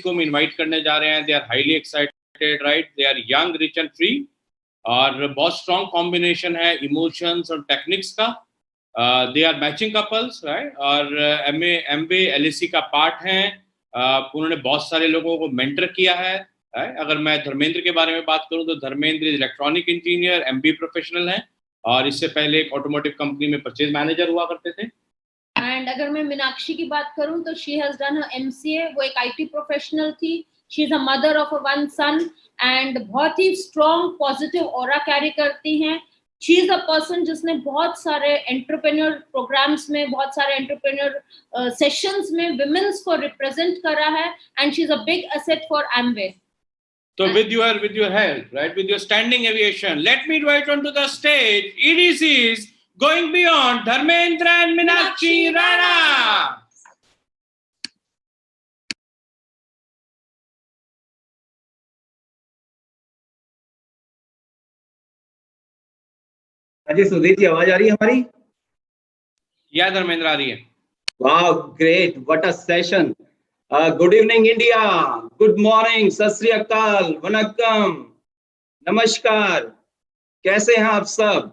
को हम इनवाइट करने जा रहे हैं। They are highly excited, right? They are young, rich and free, और बहुत स्ट्रॉन्ग कॉम्बिनेशन है इमोशंस और टेक्निक्स का। They are matching couples, right? और MBA LSE का पार्ट है। उन्होंने बहुत सारे लोगों को मेंटर किया है, right? अगर मैं धर्मेंद्र के बारे में बात करूं तो Dharmendra electronic engineer, MBA professional है, और इससे पहले एक ऑटोमोटिव कंपनी में परचेज मैनेजर हुआ करते थे। एंड अगर मैं मीनाक्षी की बात करूं तो she has done her MCA, वो एक IT प्रोफेशनल थी। She is a mother of a 1 son and बहुत ही स्ट्रॉन्ग पॉजिटिव ऑरा कैरी करती हैं। शी इज अ पर्सन जिसने बहुत सारे एंटरप्रेन्योर प्रोग्राम्स में, बहुत सारे एंटरप्रेन्योर सेशंस में विमेन्स को रिप्रेजेंट करा है, and she is a big asset for Amway. So with your help, right, with your standing aviation, let me invite onto the stage EDCs going beyond, Dharmendra and Meenakshi Rana. Ajay Sudhir ji, आवाज आ रही है हमारी? या धर्मेंद्र आ रही है। वाह, great, what a session. Good evening India, good morning, सत श्री अकाल, वनक्कम, नमस्कार, कैसे हैं आप सब?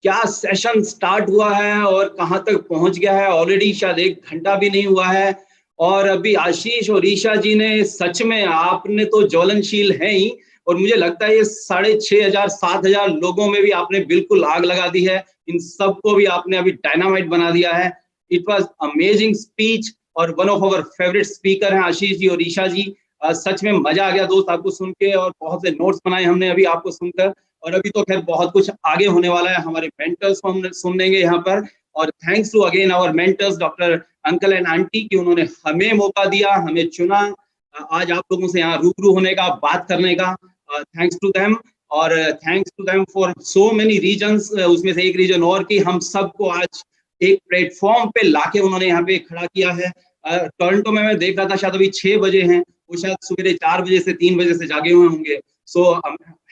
क्या सेशन स्टार्ट हुआ है और कहां तक पहुंच गया है? ऑलरेडी शायद 1 घंटा भी नहीं हुआ है, और अभी आशीष और ईशा जी ने, सच में आपने तो ज्वलनशील है ही, और मुझे लगता है ये 6,500 7,000 लोगों में भी आपने बिल्कुल आग लगा दी है। इन सबको भी आपने अभी डायनामाइट बना दिया है। इट वाज अमेजिंग स्पीच, और one of our favourite speaker हैं आशीष जी और ईशा जी। सच में मजा आ गया दोस्त आपको सुन के, और बहुत से नोट्स बनाए हमने अभी आपको सुनकर, और अभी तो खैर बहुत कुछ आगे होने वाला है। हमारे मेंटर्स को हम सुन लेंगे यहाँ पर, और thanks to again our mentors doctor uncle and aunty कि उन्होंने हमें मौका दिया, हमें चुना आज आप लोगों से यहाँ रूबरू होने का, बात करने का। थैंक्स टू देम, और thanks to them for so many reasons. उसमें से एक रीजन और कि हम सबको आज एक प्लेटफॉर्म पे लाके उन्होंने यहाँ पे खड़ा किया है। टोरंटो में मैं देख रहा था, शायद अभी 6 बजे हैं, वो शायद सवेरे 4 बजे से 3 बजे से जागे हुए होंगे। So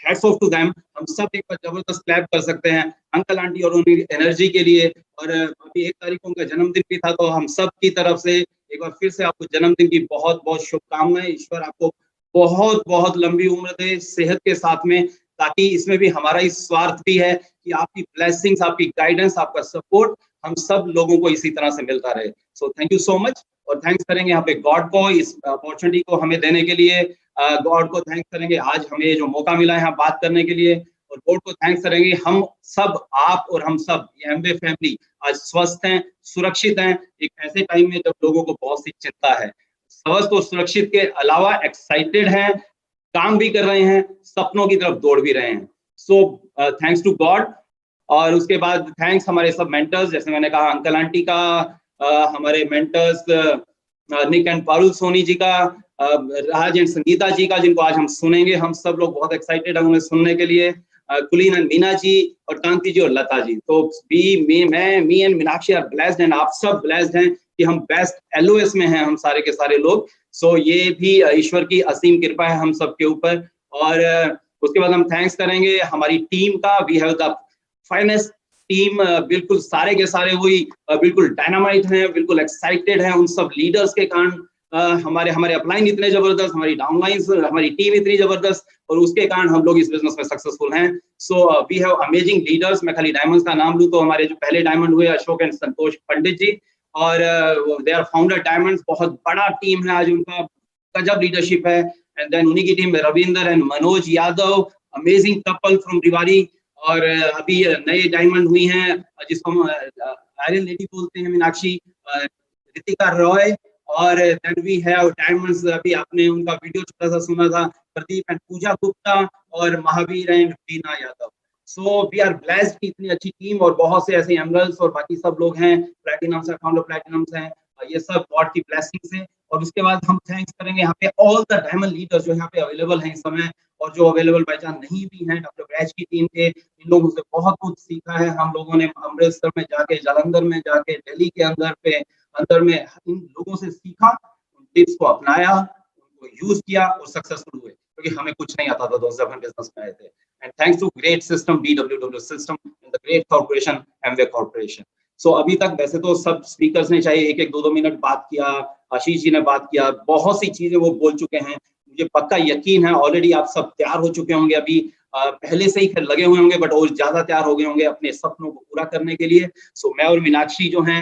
hats off to them. हम सब एक बार जबरदस्त क्लैप कर सकते हैं अंकल आंटी और उनकी एनर्जी के लिए। और अभी 1 तारीख को उनका जन्मदिन भी था, तो हम सब की तरफ से एक बार फिर से आपको जन्मदिन की बहुत बहुत शुभकामनाएं। ईश्वर आपको बहुत बहुत लंबी उम्र दे सेहत के साथ में, ताकि इसमें भी हमारा ही स्वार्थ भी है कि आपकी ब्लेसिंग्स, आपकी गाइडेंस, आपका सपोर्ट हम सब लोगों को इसी तरह से मिलता रहे। So thank you so much, और थैंक्स करेंगे यहाँ पे गॉड को इस अपॉर्चुनिटी को हमें देने के लिए। गॉड को थैंक्स करेंगे आज हमें जो मौका मिला है यहाँ बात करने के लिए, और गॉड को थैंक्स करेंगे हम सब, आप और हम सब, ये एम्बे फैमिली आज स्वस्थ हैं, सुरक्षित हैं, एक ऐसे टाइम में जब लोगों को बहुत सी चिंता है। स्वस्थ और सुरक्षित के अलावा एक्साइटेड हैं, काम भी कर रहे हैं, सपनों की तरफ दौड़ भी रहे हैं। So thanks to God. और उसके बाद थैंक्स हमारे सब मेंटर्स, जैसे मैंने कहा अंकल आंटी का, हमारे mentors Nick and Parul Soni ji का, राज एंड संगीता जी का, जिनको आज हम सुनेंगे। हम सब लोग बहुत एक्साइटेड हैं उन्हें सुनने के लिए। कुलीन एंड मीना जी, और कांति जी और लता जी। तो me and Meenakshi are blessed, and आप सब ब्लेस्ड हैं कि हम बेस्ट LOS में हैं, हम सारे के सारे लोग। सो ये भी ईश्वर की असीम कृपा है हम सब के ऊपर। और उसके बाद हम थैंक्स करेंगे हमारी टीम का। We have the finest team, बिल्कुल सारे के सारे वही बिल्कुल डायनामाइट हैं, बिल्कुल एक्साइटेड हैं। उन सब लीडर्स के कारण हमारे अपलाइन इतने जबरदस्त, हमारी डाउनलाइंस, हमारी टीम इतनी जबरदस्त, और उसके कारण हम लोग इस बिजनेस में सक्सेसफुल हैं। So we have amazing leaders. मैं खाली डायमंड्स का नाम लूं तो हमारे जो पहले डायमंड हुए अशोक एंड संतोष पंडित जी, और दे आर फाउंडर डायमंड्स। बहुत बड़ा टीम है आज उनका, गजब लीडरशिप है। एंड देन उन्हीं की टीम में Ravinder and Manoj Yadav, amazing couple from Rewari. और अभी नए डायमंड हुई हैं जिसको हम आयरन लेडी बोलते हैं, मीनाक्षी, रितिका रॉय। और देन वी हैव डायमंड्स, अभी आपने उनका वीडियो छोटा सा सुना था, प्रदीप एंड पूजा गुप्ता, और Mahavir and Bina Yadav. So we are blessed की इतनी अच्छी टीम, और बहुत से ऐसे एमरल्स और बाकी सब लोग हैं, प्लैटिनम्स है, फाउंडर प्लैटिनम्स हैं, ये सब गॉड की ब्लेसिंग से। और उसके बाद हम थैंक्स करेंगे यहाँ पे ऑल द डायमंड लीडर्स जो यहाँ पे अवेलेबल हैं इस समय, और जो अवेलेबल बाई चांस नहीं भी हैं, डॉक्टर ब्रैज की टीम के। इन लोगों से बहुत कुछ सीखा है हम लोगों ने, अमृतसर में जाके, जालंधर में जाके, दिल्ली के अंदर में इन लोगों से सीखा, उन टिप्स को अपनाया, उनको यूज किया, और सक्सेसफुल हुए, क्योंकि हमें कुछ नहीं आता था दोस्त जब हम बिजनेस में आए थे। And thanks to great system BWW system and the great corporation Amway corporation. So अभी तक वैसे तो सब स्पीकर्स ने चाहे 1-1, 2-2 मिनट बात किया, आशीष जी ने बात किया, बहुत सी चीजें वो बोल चुके हैं। मुझे पक्का यकीन है ऑलरेडी आप सब तैयार हो चुके होंगे, अभी पहले से ही लगे हुए होंगे, बट और ज्यादा तैयार हो गए होंगे अपने सपनों को पूरा करने के लिए। सो मैं और मीनाक्षी जो हैं,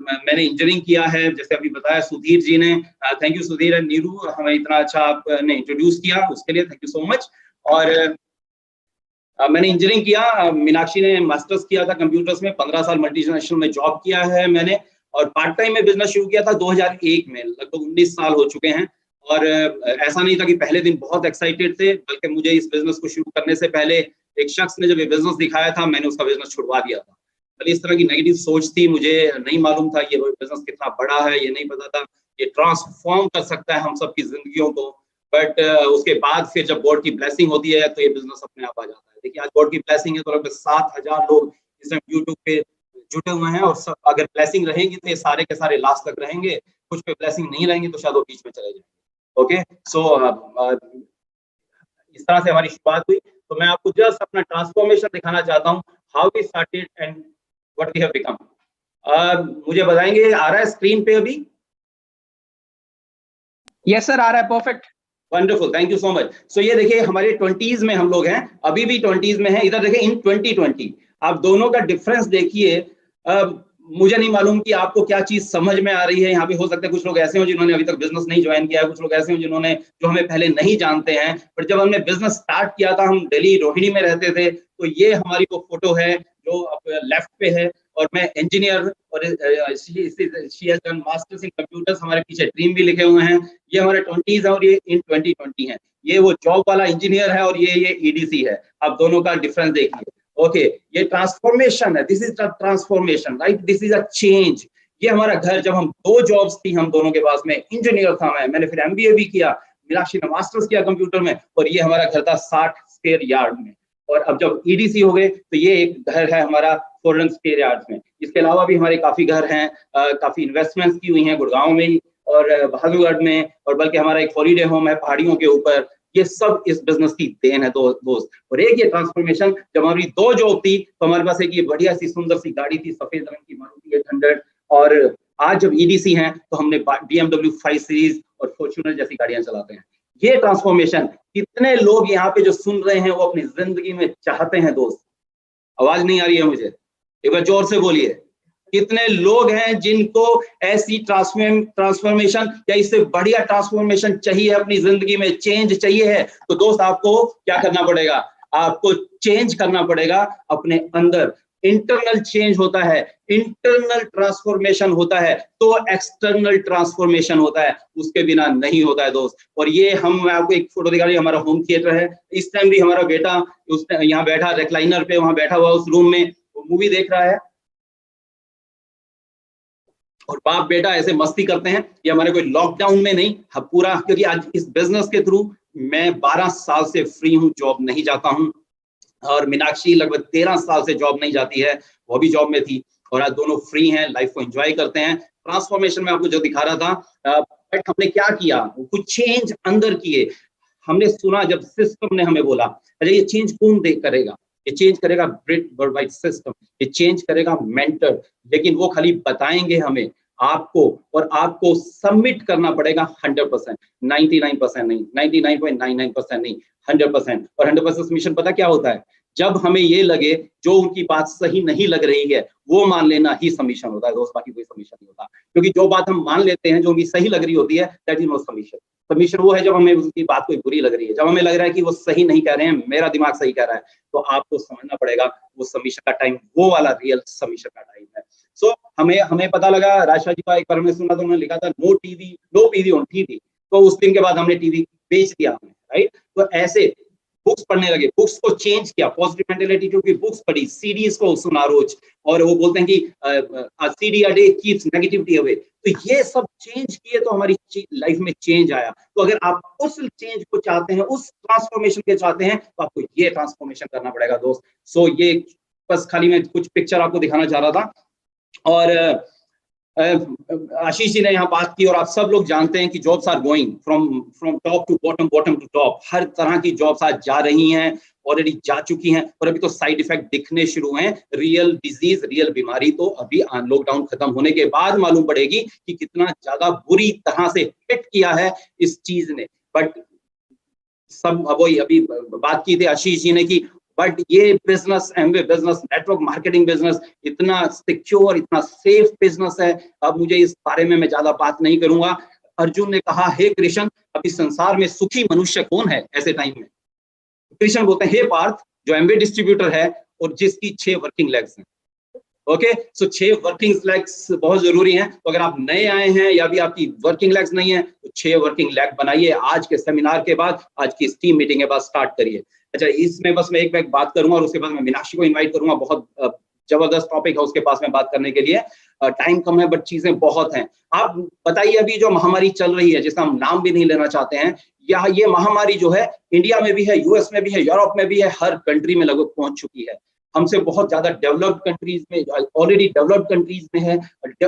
मैंने इंजीनियरिंग किया है, जैसे अभी बताया सुधीर जी ने। Thank you Sudhir and Neeru, हमें इतना अच्छा आपने इंट्रोड्यूस किया, उसके लिए थैंक यू सो मच। और मैंने इंजीनियरिंग किया, मीनाक्षी ने मास्टर्स किया था कंप्यूटर्स में, 15 साल मल्टीनेशनल में जॉब किया है मैंने, और पार्ट टाइम में बिजनेस शुरू किया था 2001 में, लगभग 19 साल हो चुके हैं। और ऐसा नहीं था कि पहले दिन बहुत एक्साइटेड थे, बल्कि मुझे इस बिजनेस को शुरू करने से पहले एक शख्स ने जब ये बिजनेस दिखाया था, मैंने उसका बिजनेस छुड़वा दिया था। भले इस तरह की नेगेटिव सोच थी, मुझे नहीं मालूम था ये बिजनेस कितना बड़ा है, ये नहीं पता था ये ट्रांसफॉर्म कर सकता है हम सबकी जिंदगियों को। बट उसके बाद फिर जब गॉड की ब्लेसिंग होती है तो ये बिजनेस अपने आप आ जाता है। देखिए आज गॉड की ब्लेसिंग है तो लगभग 7,000 लोग इस टाइम यूट्यूब पे जुटे हुए हैं, और अगर ब्लेसिंग रहेगी तो ये सारे के सारे लास्ट तक रहेंगे, कुछ पे ब्लेसिंग नहीं रहेंगी तो शायद वो बीच में चले जाएंगे। ओके, सो इस तरह से हमारी शुरुआत हुई। तो मैं आपको जस्ट अपना ट्रांसफॉर्मेशन दिखाना चाहता हूँ, how we started and what we have become. मुझे बताएंगे आ रहा है स्क्रीन पे अभी? यस सर, आ रहा है, perfect, wonderful, thank you so much. So ये देखिए हमारे 20s में हम लोग हैं, अभी भी 20s में हैं। इधर देखिए इन 2020 आप दोनों का डिफरेंस देखिए। मुझे नहीं मालूम कि आपको क्या चीज समझ में आ रही है। यहाँ पे हो सकता है कुछ लोग ऐसे हो जिन्होंने अभी तक बिजनेस नहीं ज्वाइन किया है, कुछ लोग ऐसे हो जिन्होंने जो हमें पहले नहीं जानते हैं। पर जब हमने बिजनेस स्टार्ट किया था, हम दिल्ली रोहिणी में रहते थे, तो ये हमारी वो फोटो है जो लेफ्ट पे है, और मैं इंजीनियर, और she has done masters in computers, हमारे पीछे ड्रीम भी लिखे हुए हैं। ये हमारे 20s है और ये इन 2020 है। ये वो जॉब वाला इंजीनियर है और ये ईडीसी है। आप दोनों का डिफरेंस देखिए। ओके, ये ट्रांसफॉर्मेशन है, this is the transformation, right, this is a change. ये हमारा घर, जब हम 2 जॉब्स थी हम दोनों के पास में, इंजीनियर था मैंने फिर एमबीए भी किया, मीनाक्षी ने मास्टर्स किया कंप्यूटर में, और ये हमारा घर था 60 स्क्वायर यार्ड में। और अब जब ईडीसी हो गए तो ये एक घर है हमारा 400 स्क्वायर यार्ड में। इसके अलावा भी हमारे काफी घर हैं, काफी इन्वेस्टमेंट्स की हुई हैं गुड़गांव में ही और बहादुरगढ़ में, और बल्कि हमारा एक हॉलीडे होम है पहाड़ियों के ऊपर। ये सब इस बिजनेस की देन है दोस्त। और एक ये ट्रांसफॉर्मेशन, जब हमारी 2 जॉब थी तो हमारे पास एक ये बढ़िया सी सुंदर सी गाड़ी थी, सफेद रंग की मारुति 800, और आज जब ईडीसी हैं तो हमने BMW 5 सीरीज और फॉर्च्यूनर जैसी गाड़ियां चलाते हैं। ये ट्रांसफॉर्मेशन कितने लोग यहाँ पे जो सुन रहे हैं वो अपनी जिंदगी में चाहते हैं दोस्त? आवाज नहीं आ रही है मुझे, एक बार जोर से बोलिए। कितने लोग हैं जिनको ऐसी ट्रांसफॉर्मेशन या इससे बढ़िया ट्रांसफॉर्मेशन चाहिए, अपनी जिंदगी में चेंज चाहिए है? तो दोस्त आपको क्या करना पड़ेगा? आपको चेंज करना पड़ेगा अपने अंदर। इंटरनल चेंज होता है, इंटरनल ट्रांसफॉर्मेशन होता है तो एक्सटर्नल ट्रांसफॉर्मेशन होता है, उसके बिना नहीं होता है दोस्त। और ये मैं आपको एक फोटो दिखा रही हूं, हमारा होम थिएटर है। इस टाइम भी हमारा बेटा यहाँ बैठा रिक्लाइनर पे, वहां बैठा हुआ उस रूम में मूवी देख रहा है, और बाप बेटा ऐसे मस्ती करते हैं। ये हमारे कोई लॉकडाउन में नहीं, पूरा, क्योंकि आज इस बिजनेस के थ्रू मैं 12 साल से फ्री हूँ, जॉब नहीं जाता हूँ, और मीनाक्षी लगभग 13 साल से जॉब नहीं जाती है, वो भी जॉब में थी, और आज दोनों फ्री हैं, लाइफ को एंजॉय करते हैं। ट्रांसफॉर्मेशन में आपको जो दिखा रहा था, बट हमने क्या किया, कुछ चेंज अंदर किए। हमने सुना जब सिस्टम ने हमें बोला, अच्छा ये चेंज कौन करेगा? ये चेंज करेगा ब्रिट वर्ल्डवाइड सिस्टम, ये चेंज करेगा मेंटर, लेकिन वो खाली बताएंगे हमें, आपको, और आपको सबमिट करना पड़ेगा 100%, 99% नहीं, 99.99% नहीं, 100%। और 100% सबमिशन पता क्या होता है? जब हमें ये लगे जो उनकी बात सही नहीं लग रही है, वो मान लेना ही सबमिशन होता है दोस्त, बाकी कोई सबमिशन नहीं होता। क्योंकि जो बात हम मान लेते हैं, जो उनकी सही लग रही होती है, that is not submission. Submission वो है जब हमें उसकी बात कोई बुरी लग रही है, जब हमें लग रहा है कि वो सही नहीं कह रहे हैं, मेरा दिमाग सही कह रहा है, तो आपको समझना पड़ेगा वो सबमिशन का टाइम वो वाला रियल सबमिशन का टाइम है। सो हमें पता लगा, राशा जी का एक बार हमने सुना तो उन्होंने लिखा था नो पीवी ऑन टीवी, तो उस दिन के बाद हमने टीवी बेच दिया हमने, राइट। तो ऐसे बुक्स पढ़ने लगे, बुक्स को चेंज किया, पॉजिटिव मेंटलिटी की बुक्स पढ़ी, सीडीज को सुना रोज, और वो बोलते हैं कि CD a day keeps negativity away. तो ये सब चेंज किए तो हमारी लाइफ में चेंज आया। तो अगर आप उस चेंज को चाहते हैं, उस ट्रांसफॉर्मेशन के चाहते हैं, तो आपको ये ट्रांसफॉर्मेशन करना पड़ेगा दोस्त। सो ये बस खाली मैं कुछ पिक्चर आपको दिखाना चाह रहा था। और आशीष जी ने यहाँ बात की और आप सब लोग जानते हैं कि jobs are going from top to bottom, bottom to top. हर तरह की जॉब्स आज जा रही हैं, ऑलरेडी जा चुकी हैं, और अभी तो साइड इफेक्ट दिखने शुरू हैं। रियल डिजीज, रियल बीमारी तो अभी लॉकडाउन खत्म होने के बाद मालूम पड़ेगी कि कितना ज्यादा बुरी तरह से हिट किया है इस चीज ने। बट सब वही अभी बात की थी आशीष जी ने कि बट ये business, Amway business, network marketing business इतना सिक्योर, इतना सेफ बिजनेस है। अब मुझे इस बारे में मैं ज्यादा बात नहीं करूंगा। अर्जुन ने कहा, हे कृष्ण, अभी संसार में सुखी मनुष्य कौन है ऐसे टाइम में? कृष्ण बोलते हैं, हे पार्थ, जो एमवे डिस्ट्रीब्यूटर है और जिसकी 6 वर्किंग लेग्स हैं। ओके, सो 6 वर्किंग लेग्स बहुत जरूरी हैं। तो अगर आप नए आए हैं या भी आपकी वर्किंग लेग्स नहीं है तो 6 वर्किंग लेग बनाइए। आज के सेमिनार के बाद, आज की इस टीम मीटिंग के बाद स्टार्ट करिए। अच्छा, इसमें बस मैं एक बात करूंगा और उसके बाद मैं मीनाक्षी को इनवाइट करूंगा। बहुत जबरदस्त टॉपिक है उसके पास में बात करने के लिए। टाइम कम है बट चीजें बहुत हैं। आप बताइए, अभी जो महामारी चल रही है जिसका हम नाम भी नहीं लेना चाहते हैं, या ये महामारी जो है इंडिया में भी है, यूएस में भी है, यूरोप में भी है, हर कंट्री में लगभग पहुंच चुकी है। हमसे बहुत ज्यादा डेवलप्ड कंट्रीज में, ऑलरेडी डेवलप्ड कंट्रीज में है,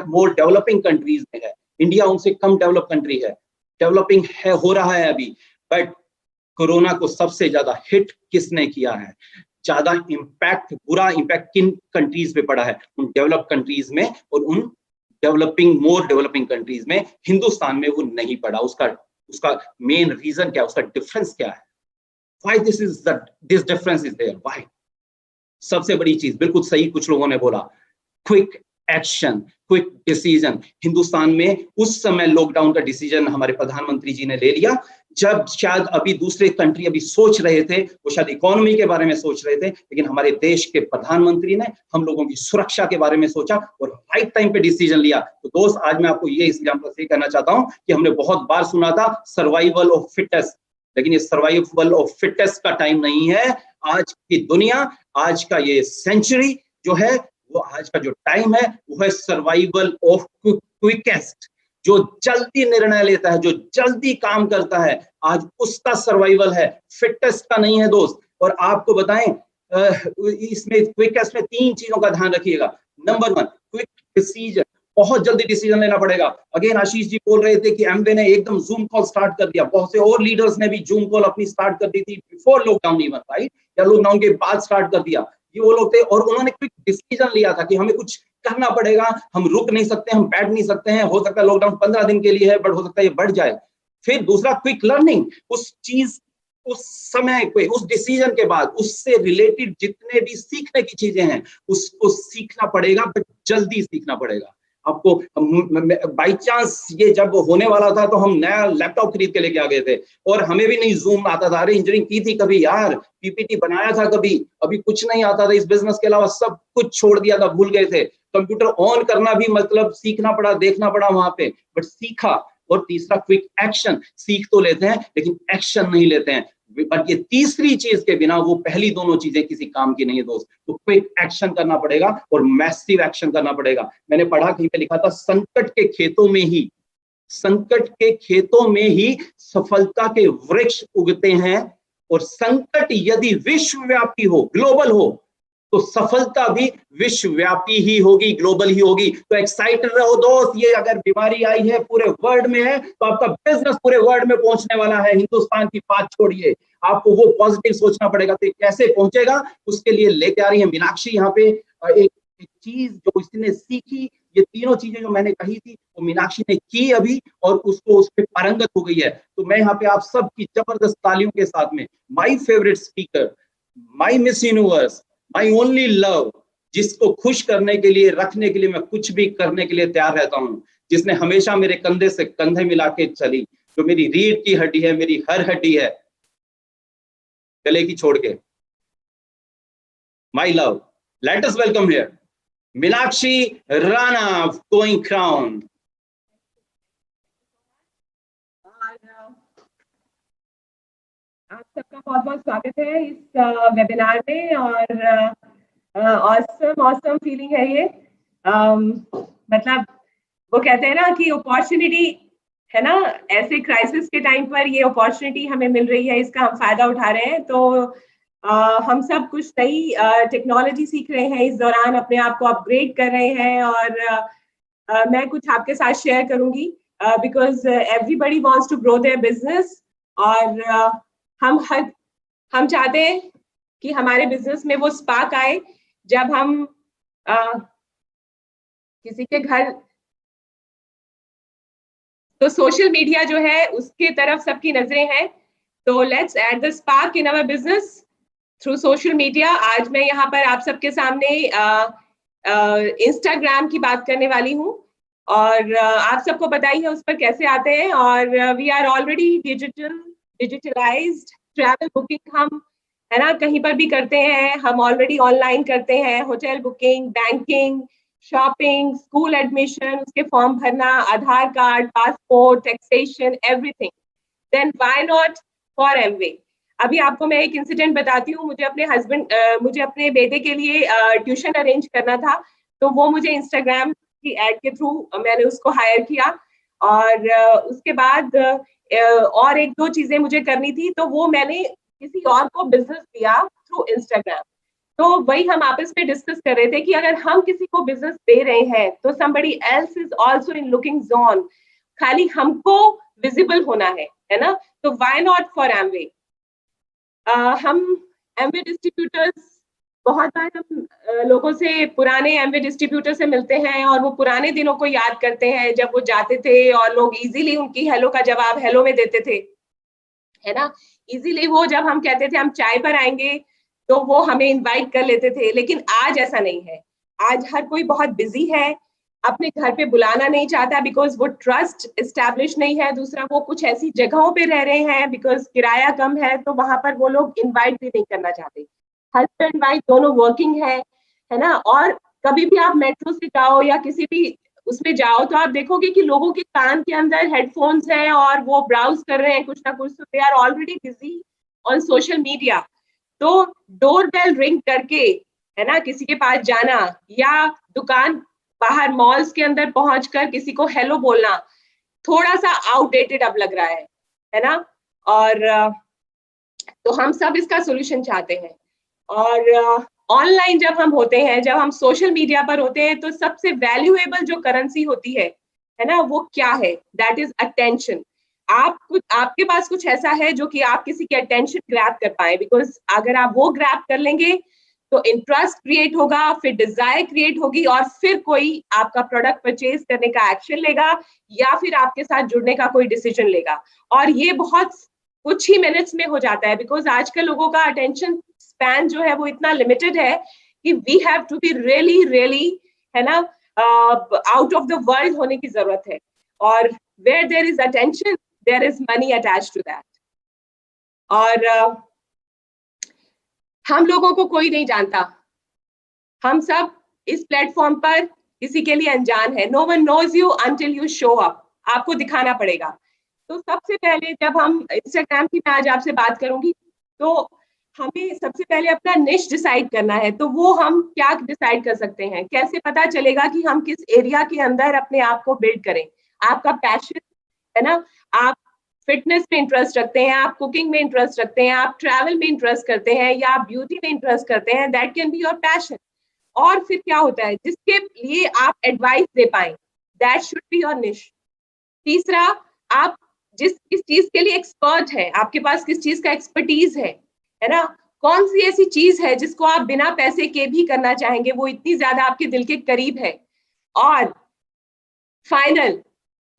मोर डेवलपिंग कंट्रीज में है। इंडिया उनसे कम डेवलप कंट्री है, डेवलपिंग है, हो रहा है अभी। बट कोरोना को सबसे ज्यादा हिट किसने किया है? ज्यादा इंपैक्ट, बुरा इंपैक्ट किन कंट्रीज पे पड़ा है? उन डेवलप कंट्रीज में और उन डेवलपिंग, मोर डेवलपिंग कंट्रीज में। हिंदुस्तान में वो नहीं पड़ा। उसका मेन रीजन क्या है? उसका डिफरेंस क्या है? Why this difference is there? Why? सबसे बड़ी चीज, बिल्कुल सही कुछ लोगों ने बोला, quick action, quick decision. Hindustan में उस समय लॉकडाउन का डिसीजन हमारे प्रधानमंत्री जी ने ले लिया जब शायद अभी दूसरे कंट्री अभी सोच रहे थे, वो शायद इकोनॉमी के बारे में सोच रहे थे, लेकिन हमारे देश के प्रधानमंत्री ने हम लोगों की सुरक्षा के बारे में सोचा और राइट टाइम पे डिसीजन लिया। तो दोस्त, आज मैं आपको ये एग्जांपल से कहना चाहता हूं कि हमने बहुत बार सुना था सर्वाइवल ऑफ फिटेस्ट, लेकिन ये सर्वाइवल ऑफ फिटेस्ट का टाइम नहीं है। आज की दुनिया, आज का ये सेंचुरी जो है, वो आज का जो टाइम है वो है सर्वाइवल ऑफ क्विकेस्ट। जो जल्दी निर्णय लेता है, जो जल्दी काम करता है, आज उसका सर्वाइवल है, फिटेस्ट का नहीं है दोस्त। और आपको बताएं, इसमें क्विकेस्ट में 3 चीजों का ध्यान रखिएगा। नंबर 1, क्विक डिसीजन, बहुत जल्दी डिसीजन लेना पड़ेगा। अगेन आशीष जी बोल रहे थे कि एमवे ने एकदम जूम कॉल स्टार्ट कर दिया, बहुत से और लीडर्स ने भी जूम कॉल अपनी स्टार्ट कर दी थी बिफोर लॉकडाउन इवन, राइट, या लॉकडाउन के बाद स्टार्ट कर दिया। ये वो लोग थे और उन्होंने क्विक डिसीजन लिया था कि हमें कुछ करना पड़ेगा, हम रुक नहीं सकते, हम बैठ नहीं सकते हैं। हो सकता है लॉकडाउन 15 दिन के लिए है, बट हो सकता है ये बढ़ जाए। फिर दूसरा, क्विक लर्निंग, उस चीज, उस समय पे, उस डिसीजन के बाद उससे रिलेटेड जितने भी सीखने की चीजें हैं उसको सीखना पड़ेगा, बट जल्दी सीखना पड़ेगा आपको। बाई चांस ये जब होने वाला था तो हम नया लैपटॉप खरीद के लेके आ गए थे और हमें भी नहीं जूम आता था। अरे इंजीनियरिंग की थी कभी यार, पीपीटी बनाया था कभी, अभी कुछ नहीं आता था। इस बिजनेस के अलावा सब कुछ छोड़ दिया था, भूल गए थे। कंप्यूटर ऑन करना भी मतलब सीखना पड़ा, देखना पड़ा वहां पे, बट सीखा। और तीसरा, क्विक एक्शन, सीख तो लेते हैं लेकिन एक्शन नहीं लेते हैं। बट ये तीसरी चीज के बिना वो पहली दोनों चीजें किसी काम की नहीं है दोस्त। तो क्विक एक्शन करना पड़ेगा और मैसिव एक्शन करना पड़ेगा। मैंने पढ़ा, कहीं पे लिखा था, संकट के खेतों में ही सफलता के वृक्ष उगते हैं, और संकट यदि विश्वव्यापी हो, ग्लोबल हो, तो सफलता भी विश्वव्यापी ही होगी, ग्लोबल ही होगी। तो एक्साइटेड रहो दोस्त। ये अगर बीमारी आई है, पूरे वर्ल्ड में है, तो आपका बिजनेस पूरे वर्ल्ड में पहुंचने वाला है। हिंदुस्तान की बात छोड़िए, आपको वो पॉजिटिव सोचना पड़ेगा। तो कैसे पहुंचेगा, उसके लिए लेके आ रही है मीनाक्षी यहाँ पे एक चीज जो इसने सीखी। ये तीनों चीजें जो मैंने कही थी वो मीनाक्षी ने की अभी, और उसको उस पर पारंगत हो गई है। तो मैं यहाँ पे आप सबकी जबरदस्त तालियों के साथ में, my favourite speaker, my miss universe, my only love, जिसको खुश करने के लिए, रखने के लिए मैं कुछ भी करने के लिए तैयार रहता हूँ, जिसने हमेशा मेरे कंधे से कंधे मिला के चली, जो मेरी रीढ़ की हड्डी है, मेरी हर हड्डी है, गले की छोड़ के, my love. Let us welcome here Meenakshi Rana, going crown. आप सबका बहुत बहुत स्वागत है इस वेबिनार में, और ऑसम फीलिंग है ये। मतलब वो कहते हैं ना कि अपॉर्चुनिटी है ना, ऐसे क्राइसिस के टाइम पर ये अपॉर्चुनिटी हमें मिल रही है, इसका हम फायदा उठा रहे हैं। तो हम सब कुछ नई टेक्नोलॉजी सीख रहे हैं इस दौरान, अपने आप को अपग्रेड कर रहे हैं, और मैं कुछ आपके साथ शेयर करूंगी because everybody wants to grow their business और हम चाहते हैं कि हमारे बिजनेस में वो स्पार्क आए जब हम किसी के घर, तो सोशल मीडिया जो है उसके तरफ सबकी नजरें हैं, तो let's add the spark in our business through social media. आज मैं यहाँ पर आप सबके सामने इंस्टाग्राम की बात करने वाली हूँ और आप सबको पता ही है उस पर कैसे आते हैं, और we are already digitalised. Travel booking हम है ना कहीं पर भी करते हैं, हम ऑलरेडी ऑनलाइन करते हैं, hotel booking, banking, shopping, school admission, उसके फॉर्म भरना, Aadhaar card, passport, taxation, everything. Then why not for Amway. अभी आपको मैं एक इंसिडेंट बताती हूँ। मुझे अपने बेटे के लिए ट्यूशन अरेंज करना था, तो वो मुझे इंस्टाग्राम की एड के थ्रू मैंने उसको हायर किया, और उसके बाद और एक दो चीजें मुझे करनी थी, तो वो मैंने किसी और को बिजनेस दिया थ्रू इंस्टाग्राम। तो वही हम आपस में डिस्कस कर रहे थे कि अगर हम किसी को बिजनेस दे रहे हैं तो somebody else is also in looking zone, खाली हमको विजिबल होना है ना, तो why not for Amway। हम Amway डिस्ट्रीब्यूटर्स, बहुत बार हम लोगों से, पुराने Amway डिस्ट्रीब्यूटर से मिलते हैं और वो पुराने दिनों को याद करते हैं जब वो जाते थे और लोग इजीली उनकी हेलो का जवाब हेलो में देते थे, है ना। इजीली वो जब हम कहते थे हम चाय पर आएंगे तो वो हमें इनवाइट कर लेते थे, लेकिन आज ऐसा नहीं है। आज हर कोई बहुत बिजी है, अपने घर पे बुलाना नहीं चाहता बिकॉज वो ट्रस्ट एस्टैब्लिश नहीं है। दूसरा, वो कुछ ऐसी जगहों पे रह रहे हैं बिकॉज किराया कम है, तो वहां पर वो लोग इनवाइट भी नहीं करना चाहते। हस्बैंड वाइफ दोनों वर्किंग है ना। और कभी भी आप मेट्रो से जाओ या किसी भी उसमें जाओ तो आप देखोगे कि लोगों के कान के अंदर हेडफोन्स हैं और वो ब्राउज कर रहे हैं कुछ ना कुछ, तो they are already busy on social media. तो डोर बेल रिंग करके, है ना, किसी के पास जाना या दुकान बाहर मॉल्स के अंदर पहुंचकर किसी को हेलो बोलना थोड़ा सा आउटडेटेड अब लग रहा है ना। और तो हम सब इसका सोल्यूशन चाहते हैं। और ऑनलाइन जब हम होते हैं, जब हम सोशल मीडिया पर होते हैं, तो सबसे वैल्यूएबल जो करेंसी होती है ना, वो क्या है? That is attention. आपके पास कुछ ऐसा है जो कि आप किसी की अटेंशन ग्रैब कर पाए, बिकॉज अगर आप वो ग्रैब कर लेंगे तो इंटरेस्ट क्रिएट होगा, फिर डिजायर क्रिएट होगी, और फिर कोई आपका प्रोडक्ट परचेज करने का एक्शन लेगा या फिर आपके साथ जुड़ने का कोई डिसीजन लेगा। और ये बहुत कुछ ही मिनट्स में हो जाता है, बिकॉज आजकल लोगों का अटेंशन स्पैन जो है वो इतना लिमिटेड है कि we have to be really है ना आउट ऑफ द वर्ल्ड होने की जरूरत है। और where there is attention there is money attached to that. और हम लोगों को कोई नहीं जानता, हम सब इस प्लेटफॉर्म पर किसी के लिए अनजान है। No one knows you until you show up. आपको दिखाना पड़ेगा। तो सबसे पहले जब हम इंस्टाग्राम की मैं आज आपसे बात करूंगी, तो हमें सबसे पहले अपना निश डिसाइड करना है। तो वो हम क्या डिसाइड कर सकते हैं? कैसे पता चलेगा कि हम किस एरिया के अंदर अपने आप को बिल्ड करें? आपका पैशन है ना, आप फिटनेस में इंटरेस्ट रखते हैं, आप कुकिंग में इंटरेस्ट रखते हैं, आप ट्रैवल में इंटरेस्ट करते हैं, या आप ब्यूटी में इंटरेस्ट करते हैं, that can be your passion. और फिर क्या होता है जिसके लिए आप एडवाइस दे पाए, दैट शुड बी योर निश। तीसरा, आप किस चीज के लिए एक्सपर्ट है, आपके पास किस चीज का एक्सपर्टीज है ना, कौन सी ऐसी चीज है जिसको आप बिना पैसे के भी करना चाहेंगे, वो इतनी ज्यादा आपके दिल के करीब है। और फाइनल,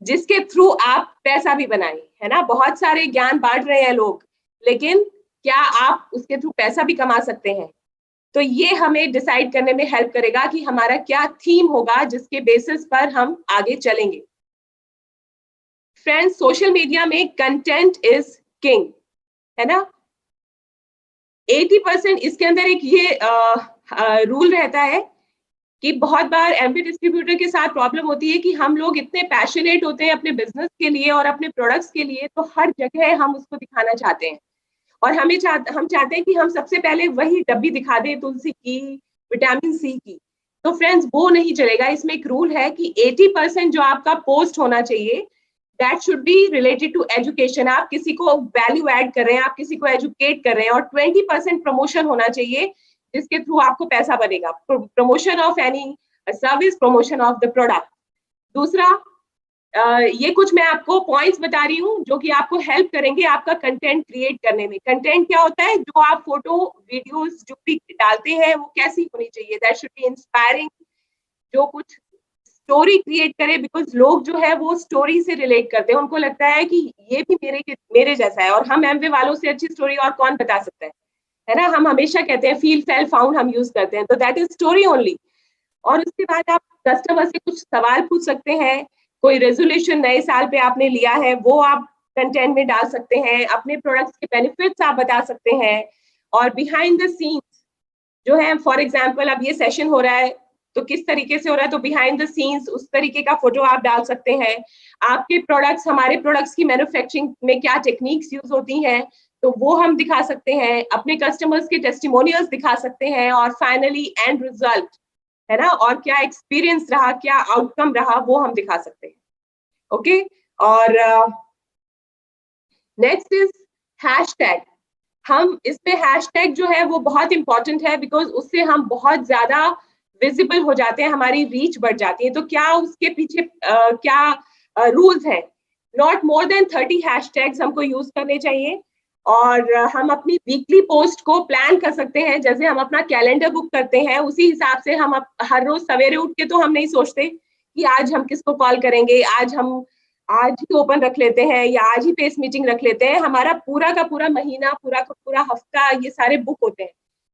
जिसके थ्रू आप पैसा भी बनाएं, है ना। बहुत सारे ज्ञान बांट रहे हैं लोग, लेकिन क्या आप उसके थ्रू पैसा भी कमा सकते हैं? तो ये हमें डिसाइड करने में हेल्प करेगा कि हमारा क्या थीम होगा जिसके बेसिस पर हम आगे चलेंगे। फ्रेंड्स, सोशल मीडिया में कंटेंट इज किंग, है ना। 80% इसके अंदर एक ये रूल रहता है कि बहुत बार एमवी डिस्ट्रीब्यूटर के साथ प्रॉब्लम होती है कि हम लोग इतने पैशनेट होते हैं अपने बिजनेस के लिए और अपने प्रोडक्ट्स के लिए, तो हर जगह हम उसको दिखाना चाहते हैं। और हम चाहते हैं कि हम सबसे पहले वही डब्बी दिखा दें, तुलसी की, विटामिन सी की। तो फ्रेंड्स, वो नहीं चलेगा। इसमें एक रूल है कि 80% जो आपका पोस्ट होना चाहिए, that should be related to education. आप किसी को वैल्यू ऐड कर रहे हैं, आप किसी को एजुकेट कर रहे हैं। और 20% प्रमोशन होना चाहिए जिसके थ्रू आपको पैसा बनेगा। Promotion of any service, promotion of the product. दूसरा, ये कुछ मैं आपको पॉइंट्स बता रही हूँ जो कि आपको हेल्प करेंगे आपका कंटेंट क्रिएट करने में। कंटेंट क्या होता है? जो आप फोटो वीडियोस जो भी डालते हैं वो कैसी होनी चाहिए? दैट शुड बी इंस्पायरिंग, जो कुछ स्टोरी क्रिएट करे, बिकॉज लोग जो है वो स्टोरी से रिलेट करते हैं, उनको लगता है कि ये भी मेरे जैसा है, और हम एमवे वालों से अच्छी स्टोरी और कौन बता सकता है ना? हम हमेशा कहते हैं फील फेल फाउंड हम यूज करते हैं, तो दैट इज स्टोरी ओनली। और उसके बाद आप कस्टमर से कुछ सवाल पूछ सकते हैं, कोई रेजोल्यूशन नए साल पे आपने लिया है वो आप कंटेंट में डाल सकते हैं, अपने प्रोडक्ट्स के बेनिफिट्स आप बता सकते हैं, और बिहाइंड द सीन्स जो है, फॉर एग्जांपल अब ये सेशन हो रहा है तो किस तरीके से हो रहा है, तो बिहाइंड द सीन्स उस तरीके का फोटो आप डाल सकते हैं। आपके प्रोडक्ट्स, हमारे प्रोडक्ट्स की मैन्युफैक्चरिंग में क्या टेक्निक्स यूज होती हैं तो वो हम दिखा सकते हैं, अपने कस्टमर्स के टेस्टिमोनियल्स दिखा सकते हैं, और फाइनली एंड रिजल्ट है ना, और क्या एक्सपीरियंस रहा, क्या आउटकम रहा, वो हम दिखा सकते हैं। ओके, और नेक्स्ट इज हैशटैग। हम इसमें हैशटैग जो है वो बहुत इंपॉर्टेंट है, बिकॉज उससे हम बहुत ज्यादा विजिबल हो जाते हैं, हमारी रीच बढ़ जाती है। तो क्या उसके पीछे क्या रूल्स हैं? नॉट मोर देन 30 हैशटैग्स हमको यूज करने चाहिए, और हम अपनी वीकली पोस्ट को प्लान कर सकते हैं, जैसे हम अपना कैलेंडर बुक करते हैं उसी हिसाब से हम हर रोज सवेरे उठ के तो हम नहीं सोचते कि आज हम किसको कॉल करेंगे, आज ही ओपन रख लेते हैं या आज ही पेस मीटिंग रख लेते हैं। हमारा पूरा का पूरा महीना, पूरा का पूरा हफ्ता ये सारे बुक होते हैं।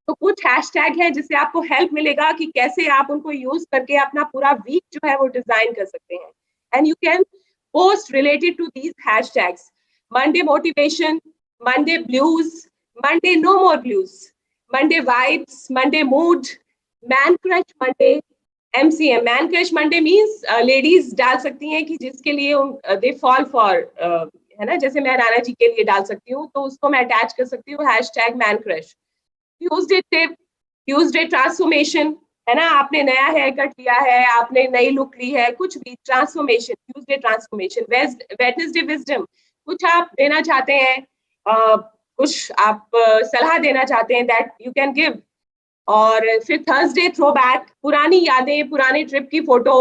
तो कुछ हैशटैग है जिससे आपको हेल्प मिलेगा कि कैसे आप उनको यूज करके अपना पूरा वीक जो है वो डिजाइन कर सकते हैं, and you can post related to these hashtags. Monday motivation, Monday blues, Monday no more blues, Monday vibes, Monday mood, man crush Monday, MCM, man crush Monday means ladies डाल सकती हैं कि जिसके लिए they fall for है ना, जैसे मैं राणा जी के लिए डाल सकती हूँ तो उसको मैं अटैच कर सकती हूँ hashtag man crush. Tuesday tip, Tuesday transformation है ना, आपने नया हेयर कट लिया है, आपने नई लुक ली है, कुछ भी transformation, Tuesday transformation. Wednesday wisdom, कुछ आप देना चाहते हैं, कुछ आप सलाह देना चाहते हैं, दैट यू कैन गिव। और फिर थर्सडे थ्रो बैक, पुरानी यादें, पुरानी ट्रिप की फोटो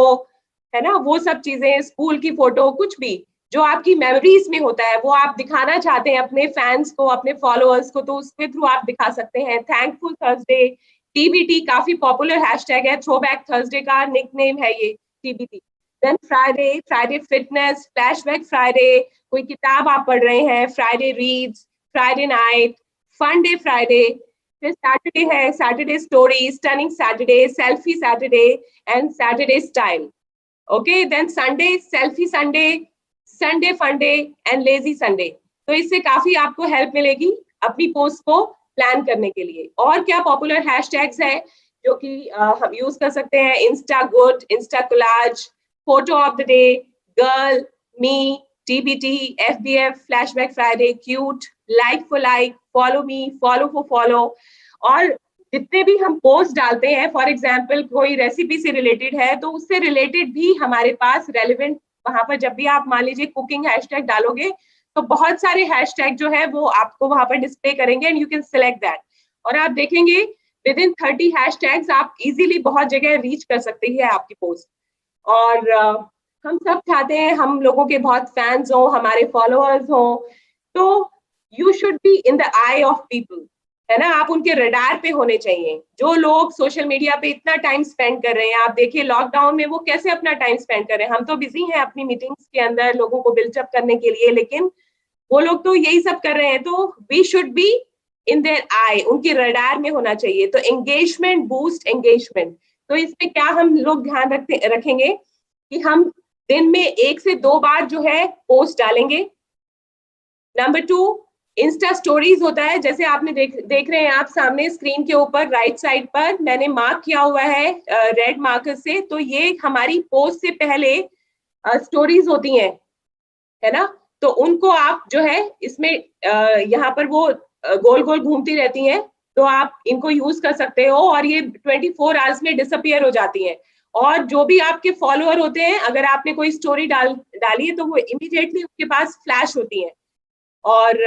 है ना, वो सब चीजें, स्कूल की फोटो, कुछ भी जो आपकी मेमोरीज में होता है वो आप दिखाना चाहते हैं अपने फैंस को, अपने फॉलोअर्स को, तो उसके थ्रू आप दिखा सकते हैं। थैंकफुल थर्सडे, टीबीटी काफी पॉपुलर हैशटैग है, थ्रो बैक थर्सडे का निकनेम है ये TBT. Then Friday, Friday fitness, flashback Friday, कोई किताब आप पढ़ रहे हैं, Friday reads, Friday night, fun day Friday. फिर सैटरडे है, Saturday story, stunning Saturday, selfie Saturday and Saturday style. Okay, then Sunday selfie Sunday, Sunday fun day and lazy Sunday. तो इससे काफी आपको हेल्प मिलेगी अपनी पोस्ट को प्लान करने के लिए। और क्या पॉपुलर हैशटैग्स है जो कि हम यूज कर सकते हैं? Insta good, Insta collage, photo of the day, girl, me, TBT, FBF, flashback Friday, cute, like for like, follow me, follow for follow. और जितने भी हम पोस्ट डालते हैं, फॉर एग्जाम्पल कोई रेसिपी से रिलेटेड है तो उससे रिलेटेड भी हमारे पास रेलिवेंट, वहां पर जब भी आप मान लीजिए कुकिंग हैशटैग डालोगे तो बहुत सारे हैशटैग जो है वो आपको वहां पर डिस्प्ले करेंगे, and you can select that. और आप देखेंगे विद इन 30 हैशटैग्स आप इजीली बहुत जगह रीच कर सकते हैं आपकी पोस्ट। और हम सब चाहते हैं हम लोगों के बहुत फैंस हो, हमारे फॉलोअर्स हो, तो you should be in the I of people, है ना, आप उनके रडार पे होने चाहिए। जो लोग सोशल मीडिया पे इतना टाइम स्पेंड कर रहे हैं, आप देखिए लॉकडाउन में वो कैसे अपना टाइम स्पेंड कर रहे हैं। हम तो बिजी हैं अपनी मीटिंग्स के अंदर लोगों को बिल्डअप करने के लिए, लेकिन वो लोग तो यही सब कर रहे हैं। तो we should be in their eye, उनके रडार में होना चाहिए। तो एंगेजमेंट, बूस्ट एंगेजमेंट। तो इसमें क्या हम लोग ध्यान रखेंगे कि हम दिन में 1 से 2 बार जो है पोस्ट डालेंगे। नंबर 2, इंस्टा स्टोरीज होता है, जैसे आपने देख रहे हैं आप सामने स्क्रीन के ऊपर राइट साइड पर मैंने मार्क किया हुआ है रेड मार्कर से, तो ये हमारी पोस्ट से पहले स्टोरीज होती हैं, है ना। तो उनको आप जो है इसमें यहाँ पर वो गोल गोल घूमती रहती हैं, तो आप इनको यूज कर सकते हो, और ये 24 आवर्स में डिसअपियर हो जाती हैं। और जो भी आपके फॉलोअर होते हैं, अगर आपने कोई स्टोरी डाली है तो वो इमीडिएटली उनके पास फ्लैश होती हैं। और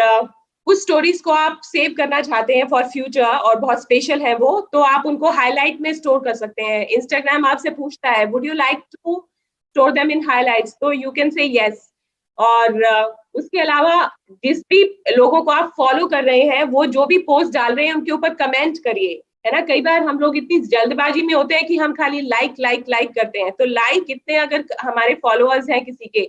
कुछ स्टोरीज को आप सेव करना चाहते हैं फॉर फ्यूचर और बहुत स्पेशल है वो, तो आप उनको हाईलाइट में स्टोर कर सकते हैं। इंस्टाग्राम आपसे पूछता है would you like to store them in highlights, तो you can say yes. और उसके अलावा जिस भी लोगों को आप फॉलो कर रहे हैं वो जो भी पोस्ट डाल रहे हैं उनके ऊपर कमेंट करिए, है ना। कई बार हम लोग इतनी जल्दबाजी में होते हैं कि हम खाली लाइक करते हैं, तो लाइक कितने अगर हमारे फॉलोअर्स हैं किसी के,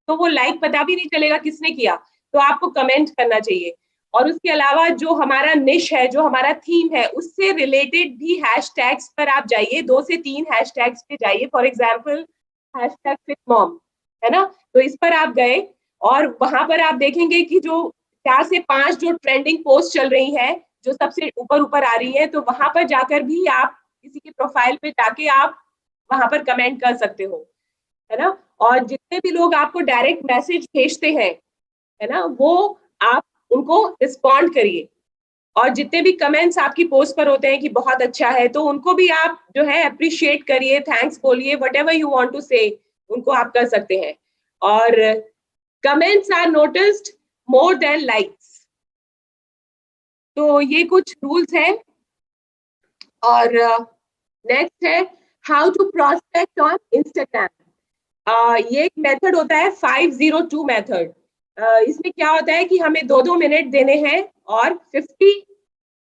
तो वो लाइक पता भी नहीं चलेगा किसने किया, तो आपको कमेंट करना चाहिए। और उसके अलावा जो हमारा निश है, जो हमारा थीम है, उससे रिलेटेड भी हैशटैग्स पर आप जाइए, 2 से 3 हैशटैग्स पे जाइए। फॉर एग्जांपल #FitMom, है ना, तो इस पर आप गए और वहां पर आप देखेंगे कि जो 4 से 5 जो ट्रेंडिंग पोस्ट चल रही है, जो सबसे ऊपर आ रही है, तो वहां पर जाकर भी आप किसी के प्रोफाइल पे जाके आप वहां पर कमेंट कर सकते हो, है ना। और जितने भी लोग आपको डायरेक्ट मैसेज भेजते हैं, है ना, वो आप उनको रिस्पॉन्ड करिए। और जितने भी कमेंट्स आपकी पोस्ट पर होते हैं कि बहुत अच्छा है, तो उनको भी आप जो है अप्रिशिएट करिए, थैंक्स बोलिए, व्हाटएवर यू वांट टू से, उनको आप कर सकते हैं। और comments are noticed more than likes, तो ये कुछ रूल्स हैं। और नेक्स्ट है how to prospect on Instagram. ये एक मेथड होता है 502 मेथड। इसमें क्या होता है कि हमें 2-2 मिनट देने हैं और 50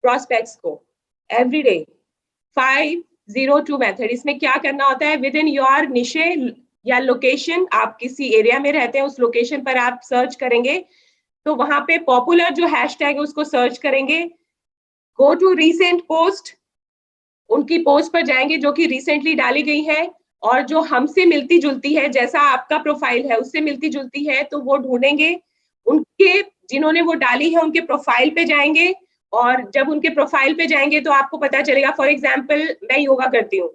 प्रोस्पेक्ट्स को एवरी डे। 502 मेथड, इसमें क्या करना होता है, विद इन योर निशे या लोकेशन, आप किसी एरिया में रहते हैं उस लोकेशन पर आप सर्च करेंगे, तो वहां पे पॉपुलर जो हैशटैग है उसको सर्च करेंगे, गो टू रीसेंट पोस्ट, उनकी पोस्ट पर जाएंगे जो कि रिसेंटली डाली गई है और जो हमसे मिलती जुलती है, जैसा आपका प्रोफाइल है उससे मिलती जुलती है, तो वो ढूंढेंगे। उनके जिन्होंने वो डाली है उनके प्रोफाइल पे जाएंगे, और जब उनके प्रोफाइल पे जाएंगे तो आपको पता चलेगा। फॉर एग्जाम्पल मैं योगा करती हूँ,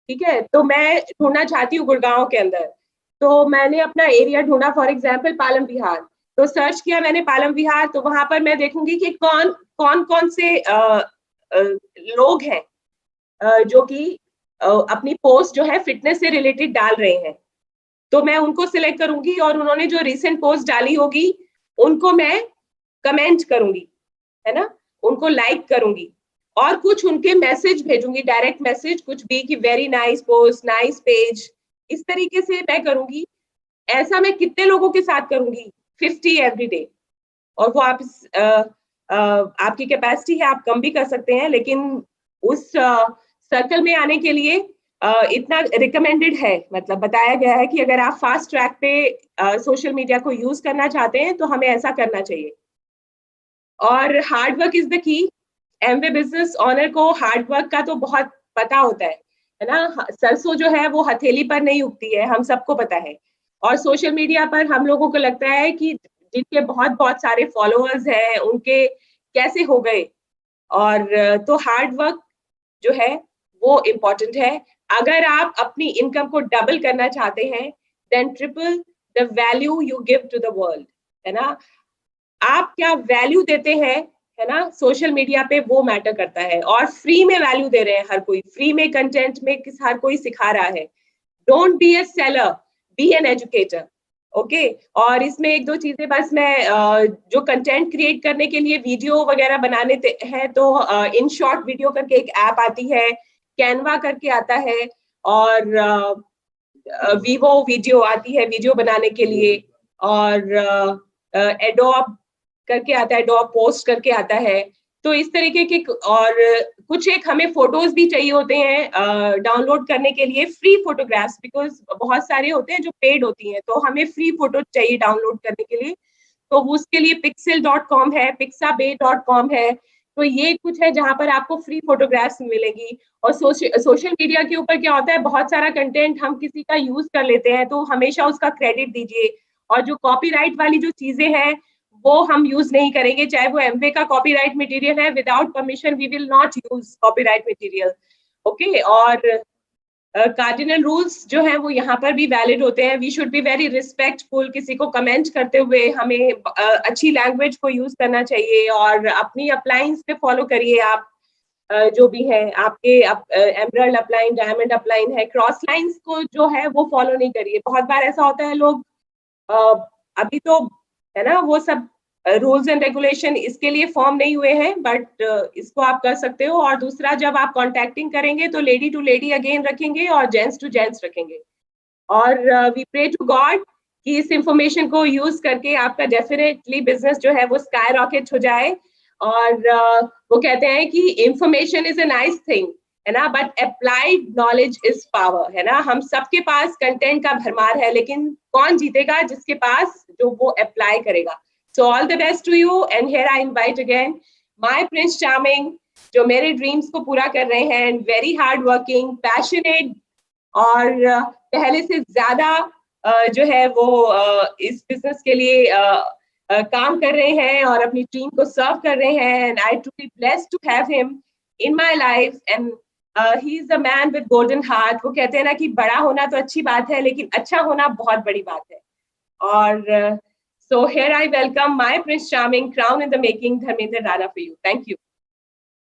ठीक है, तो मैं ढूंढना चाहती हूँ गुड़गांव के अंदर, तो मैंने अपना एरिया ढूंढा, फॉर एग्जाम्पल पालम विहार, तो सर्च किया मैंने पालम विहार, तो वहां पर मैं देखूंगी कि कौन से लोग हैं जो कि अपनी पोस्ट जो है फिटनेस से रिलेटेड डाल रहे हैं, तो मैं उनको सिलेक्ट करूंगी और उन्होंने जो रिसेंट पोस्ट डाली होगी उनको मैं कमेंट करूंगी, है ना, उनको लाइक करूंगी और कुछ उनके मैसेज भेजूंगी, डायरेक्ट मैसेज कुछ भी, कि very nice post, nice page, इस तरीके से मैं करूंगी। ऐसा मैं कितने लोगों के साथ करूंगी, 50 एवरी डे। और वो आप आपकी कैपेसिटी है, आप कम भी कर सकते हैं, लेकिन उस सर्कल में आने के लिए इतना रिकमेंडेड है, मतलब बताया गया है कि अगर आप फास्ट ट्रैक पे सोशल मीडिया को यूज करना चाहते हैं तो हमें ऐसा करना चाहिए। और hard work is the key. Amway business honour को हार्ड वर्क का तो बहुत पता होता है ना। सरसों जो है वो हथेली पर नहीं उगती है, हम सबको पता है। और सोशल मीडिया पर हम लोगों को लगता है कि जिनके बहुत सारे फॉलोअर्स हैं उनके कैसे हो गए, और तो हार्ड वर्क जो है वो इम्पोर्टेंट है। अगर आप अपनी इनकम को डबल करना चाहते हैं, then triple the value you give to the world, है ना। आप क्या वैल्यू देते हैं, है ना, सोशल मीडिया पे, वो मैटर करता है। और फ्री में वैल्यू दे रहे हैं हर कोई, फ्री में कंटेंट में हर कोई सिखा रहा है। Don't be a seller, be an educator, okay. और इसमें 1-2 चीजें बस मैं जो कंटेंट क्रिएट करने के लिए वीडियो वगैरह बनाने हैं, तो इन शॉर्ट वीडियो करके एक ऐप आती है, कैनवा करके आता है, और वीवो वीडियो आती है वीडियो बनाने के लिए, और एडोब करके आता है, एडोब पोस्ट करके आता है। तो इस तरीके के, और कुछ एक हमें फोटोज भी चाहिए होते हैं डाउनलोड करने के लिए, फ्री फोटोग्राफ्स, बिकॉज बहुत सारे होते हैं जो पेड होती हैं, तो हमें फ्री फोटो चाहिए डाउनलोड करने के लिए, तो उसके लिए pixel.com है, pixabay.com है। तो ये कुछ है जहां पर आपको फ्री फोटोग्राफ्स मिलेगी। और सोशल मीडिया के ऊपर क्या होता है, बहुत सारा कंटेंट हम किसी का यूज कर लेते हैं, तो हमेशा उसका क्रेडिट दीजिए। और जो कॉपीराइट वाली जो चीजें हैं वो हम यूज नहीं करेंगे, चाहे वो एमवे का कॉपीराइट मटेरियल है, without permission we will not use copyright material, okay. और कार्डिनल रूल्स जो है वो यहाँ पर भी वैलिड होते हैं। We should be very respectful, किसी को कमेंट करते हुए हमें अच्छी लैंग्वेज को यूज करना चाहिए, और अपनी अपलाइंस पे फॉलो करिए आप, जो भी है आपके एमरल्ड अपलाइन, डायमंड अपलाइन है, क्रॉस लाइंस को जो है वो फॉलो नहीं करिए। बहुत बार ऐसा होता है लोग अभी तो, है ना, वो सब रूल्स एंड रेगुलेशन इसके लिए फॉर्म नहीं हुए हैं, बट इसको आप कर सकते हो। और दूसरा, जब आप कॉन्टैक्टिंग करेंगे तो लेडी टू लेडी अगेन रखेंगे और जेंट्स टू जेंट्स रखेंगे। और वी प्रे टू गॉड कि इस इंफॉर्मेशन को यूज करके आपका डेफिनेटली बिजनेस जो है वो स्काई रॉकेट हो जाए। और वो कहते हैं कि information is a nice thing, है ना, but applied knowledge is power, है ना। हम सबके पास कंटेंट का भरमार है, लेकिन कौन जीतेगा? जिसके पास जो वो अप्लाई करेगा। So all the best to you, and here I invite again my prince charming, जो मेरे ड्रीम्स को पूरा कर रहे हैं, वेरी हार्ड वर्किंग, पैशनेट, और पहले से ज्यादा जो है वो इस बिजनेस के लिए काम कर रहे हैं और अपनी टीम को सर्व कर रहे हैं। And I truly blessed to have him in my life, and he is a man with golden heart. वो कहते हैं ना कि बड़ा होना तो अच्छी बात है, लेकिन अच्छा होना बहुत बड़ी बात है। और so here I welcome my prince charming, crown in the making, Dharmendra Rana for you. Thank you.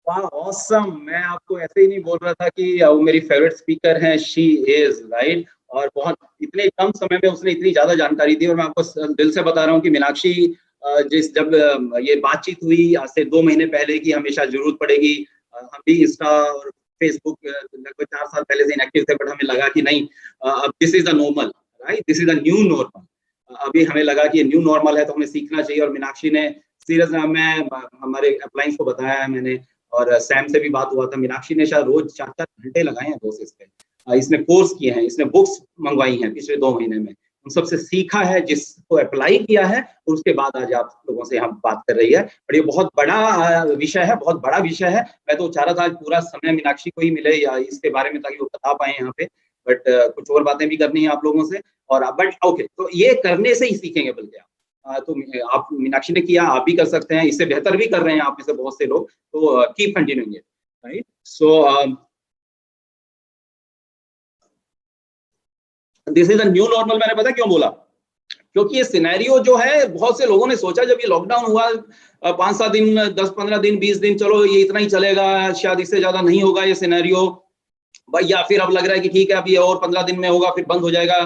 वाह, ऑसम। मैं आपको ऐसे ही नहीं बोल रहा था कि वो मेरी फेवरेट स्पीकर हैं, शी इज राइट। और बहुत इतने कम समय में उसने इतनी ज्यादा जानकारी दी। और मैं आपको दिल से बता रहा हूँ कि मीनाक्षी, जब ये बातचीत हुई आज से 2 महीने पहले कि हमेशा जरूरत पड़ेगी, हम भी इंस्टा और फेसबुक लगभग 4 साल पहले से इनएक्टिव थे, बट हमें लगा कि नहीं, अब this is the normal, right, this is the new normal. अभी हमें लगा कि ये न्यू नॉर्मल है तो हमें सीखना चाहिए। और मीनाक्षी ने सीरियस, मैं हमारे अप्लायंस को बताया है मैंने, और सैम से भी बात हुआ था, मीनाक्षी ने शायद रोज 4-4 घंटे लगाए हैं दोस्त इस पे। इसने कोर्स किए हैं, इसने बुक्स मंगवाई हैं पिछले 2 महीने में, उन सबसे सीखा है, जिसको अप्लाई किया है, और उसके बाद आज आप लोगों से हम बात कर रही है। और ये बहुत बड़ा विषय है, बहुत बड़ा विषय है। मैं तो चाह रहा था आज पूरा समय मीनाक्षी को ही मिले या इसके बारे में, ताकि वो बता पाए यहाँ पे, बट कुछ और बातें भी करनी है आप लोगों से। और बट ओके, तो ये करने से ही सीखेंगे, बल्कि तो आप, मीनाक्षी ने किया, आप भी कर सकते हैं, इससे बेहतर भी कर रहे हैं आप में से बहुत से लोग, तो keep continuing it, right. So this is a new normal. मैंने पता क्यों बोला? क्योंकि ये सिनेरियो जो है, बहुत से लोगों ने सोचा जब ये लॉकडाउन हुआ 5-7 दिन, 10-15 दिन, 20 दिन, चलो ये इतना ही चलेगा, शायद इससे ज्यादा नहीं होगा ये सिनेरियो भाई, या फिर अब लग रहा है कि ठीक है अब ये और 15 दिन में होगा, फिर बंद हो जाएगा।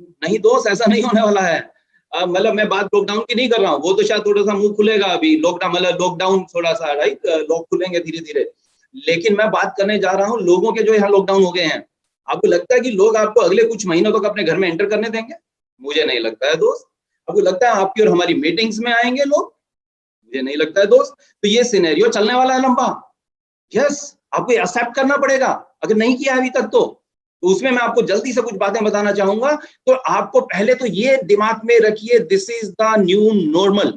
नहीं दोस्त, ऐसा नहीं होने वाला है। मतलब मैं बात लॉकडाउन की नहीं कर रहा हूँ, वो तो शायद थोड़ा सा मुंह खुलेगा अभी, लॉकडाउन मतलब लॉकडाउन थोड़ा सा, राइट, लोग खुलेंगे धीरे धीरे। लेकिन मैं बात करने जा रहा हूँ लोगों के जो यहाँ लॉकडाउन हो गए हैं। आपको लगता है कि लोग आपको अगले कुछ महीनों तक अपने घर में एंटर करने देंगे? मुझे नहीं लगता है दोस्त। आपको लगता है आपकी और हमारी मीटिंग्स में आएंगे लोग? मुझे नहीं लगता है दोस्त। तो ये सिनेरियो चलने वाला है लंबा। यस, आपको एक्सेप्ट करना पड़ेगा, अगर नहीं किया अभी तक तो उसमें मैं आपको जल्दी से कुछ बातें बताना चाहूंगा। तो आपको पहले तो ये दिमाग में रखिए, this is the new normal.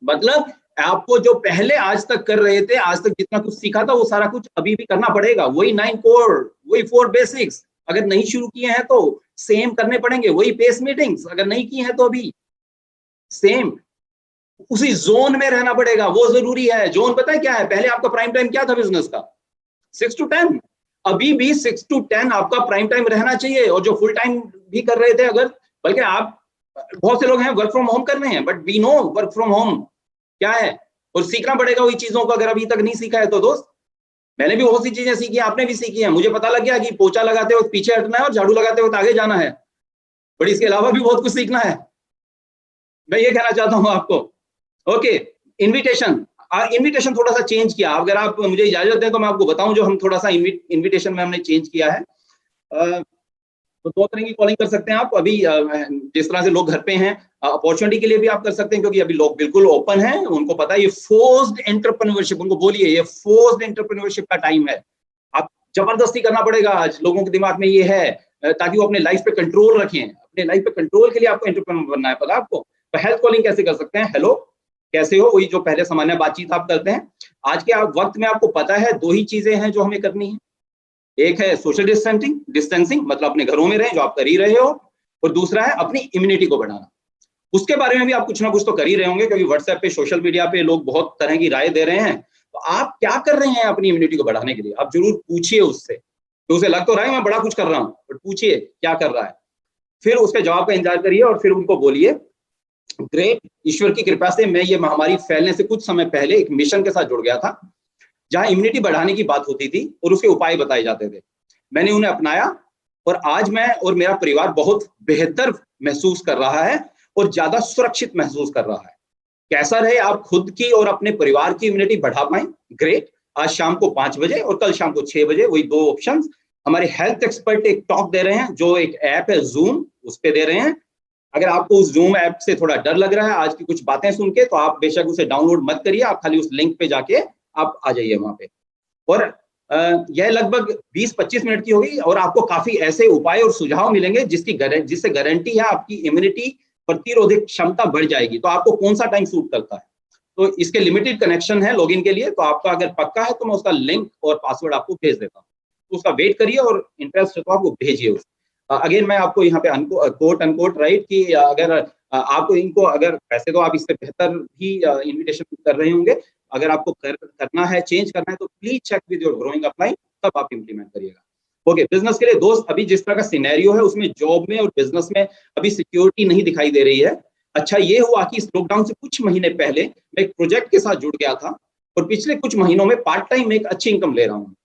मतलब आपको जो पहले आज तक कर रहे थे, आज तक जितना कुछ सीखा था, वो सारा कुछ अभी भी करना पड़ेगा। वही 9 कोर, वही 4 बेसिक्स, अगर नहीं शुरू किए हैं तो सेम करने पड़ेंगे। वही पेस मीटिंग्स अगर नहीं की हैं तो अभी सेम उसी जोन में रहना पड़ेगा, वो जरूरी है। जोन पता है क्या है? पहले आपका प्राइम टाइम क्या था बिजनेस का? 6 to 10। अभी भी 6 to 10 आपका प्राइम टाइम रहना चाहिए। और जो फुल टाइम भी कर रहे थे, अगर, बल्कि आप, बहुत से लोग हैं वर्क फ्रॉम होम कर रहे हैं, but we know work from home क्या है, और सीखना पड़ेगा वही चीजों को, अगर अभी तक नहीं सीखा है तो दोस्त। मैंने भी बहुत सी चीजें सीखी, आपने भी सीखी है। मुझे पता लग गया कि पोछा लगाते वक्त पीछे हटना है और झाड़ू लगाते वक्त आगे जाना है, बट इसके अलावा भी बहुत कुछ सीखना है। मैं ये कहना चाहता हूं आपको। ओके, इनविटेशन थोड़ा सा चेंज किया। अगर आप मुझे इजाजत दें तो मैं आपको बताऊं जो हम थोड़ा सा इनविटेशन में हमने चेंज किया है। तो 2 तरह की कॉलिंग कर सकते हैं आप अभी, जिस तरह से लोग घर पे हैं, अपॉर्चुनिटी के लिए भी आप कर सकते हैं, क्योंकि अभी लोग बिल्कुल ओपन हैं, उनको पता है ये फोर्स्ड एंटरप्रेन्योरशिप, उनको बोलिए ये फोर्स्ड एंटरप्रेन्योरशिप का टाइम है। आप जबरदस्ती करना पड़ेगा आज, लोगों के दिमाग में ये है, ताकि वो अपने लाइफ पे कंट्रोल रखें। अपने लाइफ पे कंट्रोल के लिए आपको एंटरप्रेन्योर बनना है, पता आपको। तो हेल्थ कॉलिंग कैसे कर सकते हैं? हेलो, कैसे हो, वही जो पहले सामान्य बातचीत आप करते हैं। आज के वक्त में आपको पता है 2 ही चीजें हैं जो हमें करनी है। एक है सोशल डिस्टेंसिंग, मतलब अपने घरों में रहें, जो आप कर ही रहे हो, और दूसरा है अपनी इम्यूनिटी को बढ़ाना। उसके बारे में भी आप कुछ ना कुछ तो कर ही रहे होंगे, क्योंकि व्हाट्सएप पे, सोशल मीडिया पे लोग बहुत तरह की राय दे रहे हैं। तो आप क्या कर रहे हैं अपनी इम्यूनिटी को बढ़ाने के लिए? आप जरूर पूछिए उससे। तो उसे लग तो रहा है मैं बड़ा कुछ कर रहा हूँ, बट पूछिए क्या कर रहा है, फिर उसके जवाब का इंतजार करिए, और फिर उनको बोलिए ग्रेट, ईश्वर की कृपा से मैं ये महामारी फैलने से कुछ समय पहले एक मिशन के साथ जुड़ गया था, जहां इम्यूनिटी बढ़ाने की बात होती थी और उसके उपाय बताए जाते थे। मैंने उन्हें अपनाया, और आज मैं और मेरा परिवार बहुत बेहतर महसूस कर रहा है और ज्यादा सुरक्षित महसूस कर रहा है। कैसा रहे आप खुद की और अपने परिवार की इम्यूनिटी बढ़ा पाए? ग्रेट। आज शाम को 5 बजे और कल शाम को 6 बजे, वही 2 ऑप्शंस। हमारे हेल्थ एक्सपर्ट एक टॉक दे रहे हैं, जो एक ऐप है जूम, उस पे दे रहे हैं। अगर आपको उस जूम ऐप से थोड़ा डर लग रहा है आज की कुछ बातें सुन के, तो आप बेशक उसे डाउनलोड मत करिए, आप खाली उस लिंक पे जाके आप आ जाइए वहां पे। और यह लगभग 20-25 मिनट की होगी और आपको काफी ऐसे उपाय और सुझाव मिलेंगे जिससे गारंटी है आपकी इम्यूनिटी प्रतिरोधक क्षमता बढ़ जाएगी। तो आपको कौन सा टाइम सूट करता है, तो इसके लिमिटेड कनेक्शन है लॉगिन के लिए, तो आपका अगर पक्का है तो मैं उसका लिंक और पासवर्ड आपको भेज देता हूँ, तो उसका वेट करिए और इंटरेस्ट है तो आपको भेजिए उसको। अगेन मैं आपको यहाँ पे कोट अनकोट राइट कि अगर आपको इनको अगर वैसे तो आप इससे बेहतर ही इन्विटेशन कर रहे होंगे, अगर आपको करना है, चेंज करना है, तो please check with your growing upline, तब आप इंप्लीमेंट करिएगा। ओके, बिजनेस के लिए दोस्त, अभी जिस तरह का सिनेरियो है उसमें जॉब में और बिजनेस में अभी सिक्योरिटी नहीं दिखाई दे रही है। अच्छा ये हुआ कि इस लॉकडाउन से कुछ महीने पहले मैं एक प्रोजेक्ट के साथ जुड़ गया था और पिछले कुछ महीनों में पार्ट टाइम में एक अच्छी इनकम ले रहा हूँ।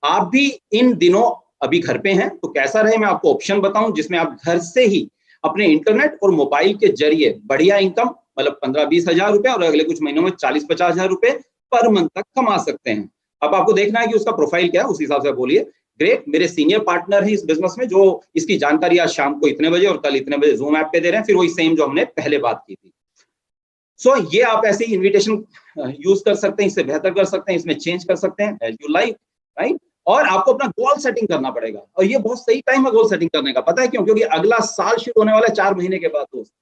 आप भी इन दिनों अभी घर पे हैं तो कैसा रहे, मैं आपको ऑप्शन बताऊं जिसमें आप घर से ही अपने इंटरनेट और मोबाइल के जरिए बढ़िया इनकम, मतलब 15-20 हजार रुपए और अगले कुछ महीनों में 40-50 हजार रुपए पर मंथ तक कमा सकते हैं। अब आपको देखना है कि उसका प्रोफाइल क्या है, उस हिसाब से बोलिए। ग्रेट, मेरे सीनियर पार्टनर है इस बिजनेस में जो इसकी जानकारी आज शाम को इतने बजे और कल इतने बजे जूम ऐप पे दे रहे हैं, फिर वही सेम जो हमने पहले बात की थी। सो ये आप ऐसे ही इन्विटेशन यूज कर सकते हैं, इससे बेहतर कर सकते हैं, इसमें चेंज कर सकते हैं एज यू लाइक, राइट। और आपको अपना गोल सेटिंग करना पड़ेगा, और ये बहुत सही टाइम है गोल सेटिंग करने का। पता है क्यों? क्योंकि अगला साल शुरू होने वाला है 4 महीने के बाद दोस्त।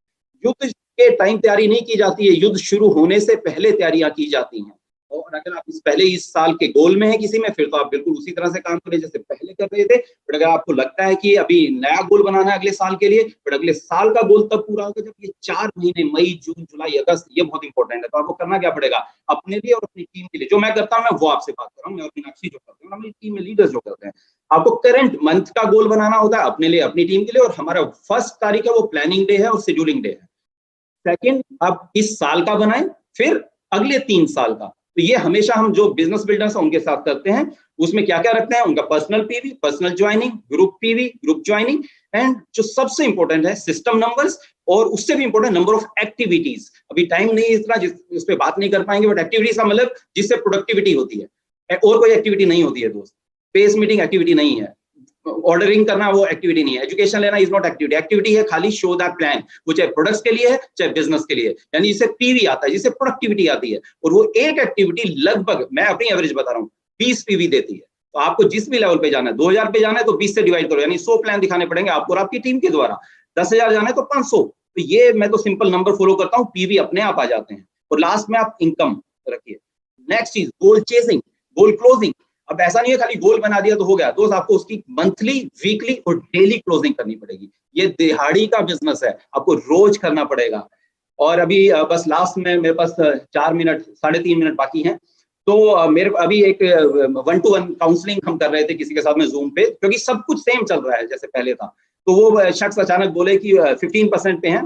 युद्ध के टाइम तैयारी नहीं की जाती है, युद्ध शुरू होने से पहले तैयारियां की जाती हैं। और अगर आप इस साल के गोल में है किसी में, फिर तो आप बिल्कुल उसी तरह से काम करें जैसे पहले कर रहे थे। बट अगर आपको लगता है कि अभी नया गोल बनाना है अगले साल के लिए, बट अगले साल का गोल तब पूरा होगा जब ये 4 महीने मई, जून, जुलाई, अगस्त, ये बहुत इंपॉर्टेंट है। तो आपको करना क्या पड़ेगा अपने लिए और अपनी टीम के लिए? जो मैं करता हूँ, मैं वो आपसे बात कर रहा हूँ, मैं और मीनाक्षी जो करते हैं, हमारी टीम में लीडर्स जो करते हैं। आपको करंट मंथ का गोल बनाना होता है अपने लिए, अपनी टीम के लिए, और हमारा 1 तारीख है वो प्लानिंग डे है और शेड्यूलिंग डे है। सेकंड, आप इस साल का बनाएं, फिर अगले 3 साल का। तो ये हमेशा हम जो बिजनेस बिल्डर्स हैं उनके साथ करते हैं। उसमें क्या क्या रखते हैं? उनका personal PV, personal joining, group PV, group joining, and जो सबसे इंपॉर्टेंट है सिस्टम नंबर्स, और उससे भी इंपॉर्टेंट नंबर ऑफ एक्टिविटीज। अभी टाइम नहीं इतना इस पे बात नहीं कर पाएंगे, बट एक्टिविटीज का मतलब जिससे प्रोडक्टिविटी होती है, और कोई एक्टिविटी नहीं होती है दोस्त। पेस मीटिंग एक्टिविटी नहीं है, ऑर्डरिंग करना वो एक्टिविटी नहीं है, एजुकेशन लेना इज नॉट एक्टिविटी। एक्टिविटी है खाली शो दैट प्लान, वो चाहे प्रोडक्ट्स के लिए है चाहे बिजनेस के लिए, यानी जिससे पीवी आता है, जिससे प्रोडक्टिविटी आती है। और वो एक एक्टिविटी लगभग, मैं अपनी एवरेज बता रहा हूँ, 20 पीवी देती है। तो आपको जिस भी लेवल पे जाना है, 2000 पे जाना है तो 20 से डिवाइड करो, यानी 100 प्लान दिखाने पड़ेंगे आपको और आपकी टीम के द्वारा। 10,000 जाना है तो 500। तो ये मैं तो सिंपल नंबर फॉलो करता हूँ, पीवी अपने आप आ जाते हैं। और लास्ट में आप इनकम रखिए। नेक्स्ट चीज, गोल चेजिंग, गोल क्लोजिंग। अब ऐसा नहीं है खाली गोल बना दिया तो हो गया दोस्त, आपको उसकी मंथली, वीकली और डेली क्लोजिंग करनी पड़ेगी। ये दिहाड़ी का बिजनेस है, आपको रोज करना पड़ेगा। और अभी बस लास्ट में मेरे पास 4 मिनट, 3.5 मिनट बाकी हैं। तो मेरे अभी एक 1-to-1 काउंसलिंग हम कर रहे थे किसी के साथ में जूम पे, क्योंकि सब कुछ सेम चल रहा है जैसे पहले था। तो वो शख्स अचानक बोले कि 15% पे हैं,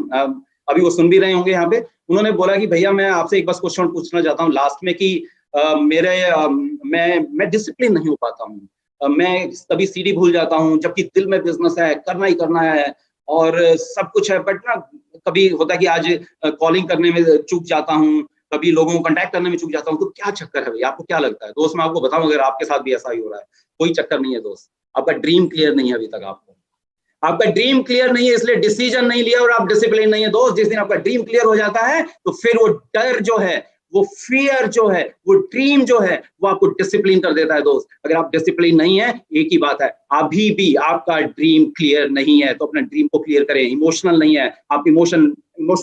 अभी वो सुन भी रहे होंगे यहाँ पे। उन्होंने बोला कि भैया मैं आपसे एक बस क्वेश्चन पूछना चाहता हूँ लास्ट में कि मैं डिसिप्लिन नहीं हो पाता हूँ, मैं कभी सीढ़ी भूल जाता हूँ, जबकि दिल में बिजनेस है, करना ही करना है और सब कुछ है, बट ना कभी होता है कि आज कॉलिंग करने में चूक जाता हूँ, कभी लोगों को कांटेक्ट करने में चूक जाता हूँ। तो क्या चक्कर है भैया, आपको क्या लगता है? दोस्त मैं आपको बताऊं, अगर आपके साथ भी ऐसा ही हो रहा है, कोई चक्कर नहीं है दोस्त, आपका ड्रीम क्लियर नहीं है अभी तक। आपका ड्रीम क्लियर नहीं है, इसलिए डिसीजन नहीं लिया और आप डिसिप्लिन नहीं है दोस्त। जिस दिन आपका ड्रीम क्लियर हो जाता है तो फिर वो डर जो है, वो फियर जो है, वो ड्रीम जो है, वो आपको डिसिप्लिन कर देता है दोस्त। अगर आप डिसिप्लिन नहीं है, एक ही बात है, अभी भी आपका ड्रीम क्लियर नहीं है, तो अपना ड्रीम को क्लियर करें। इमोशनल नहीं है, आप इमोशनल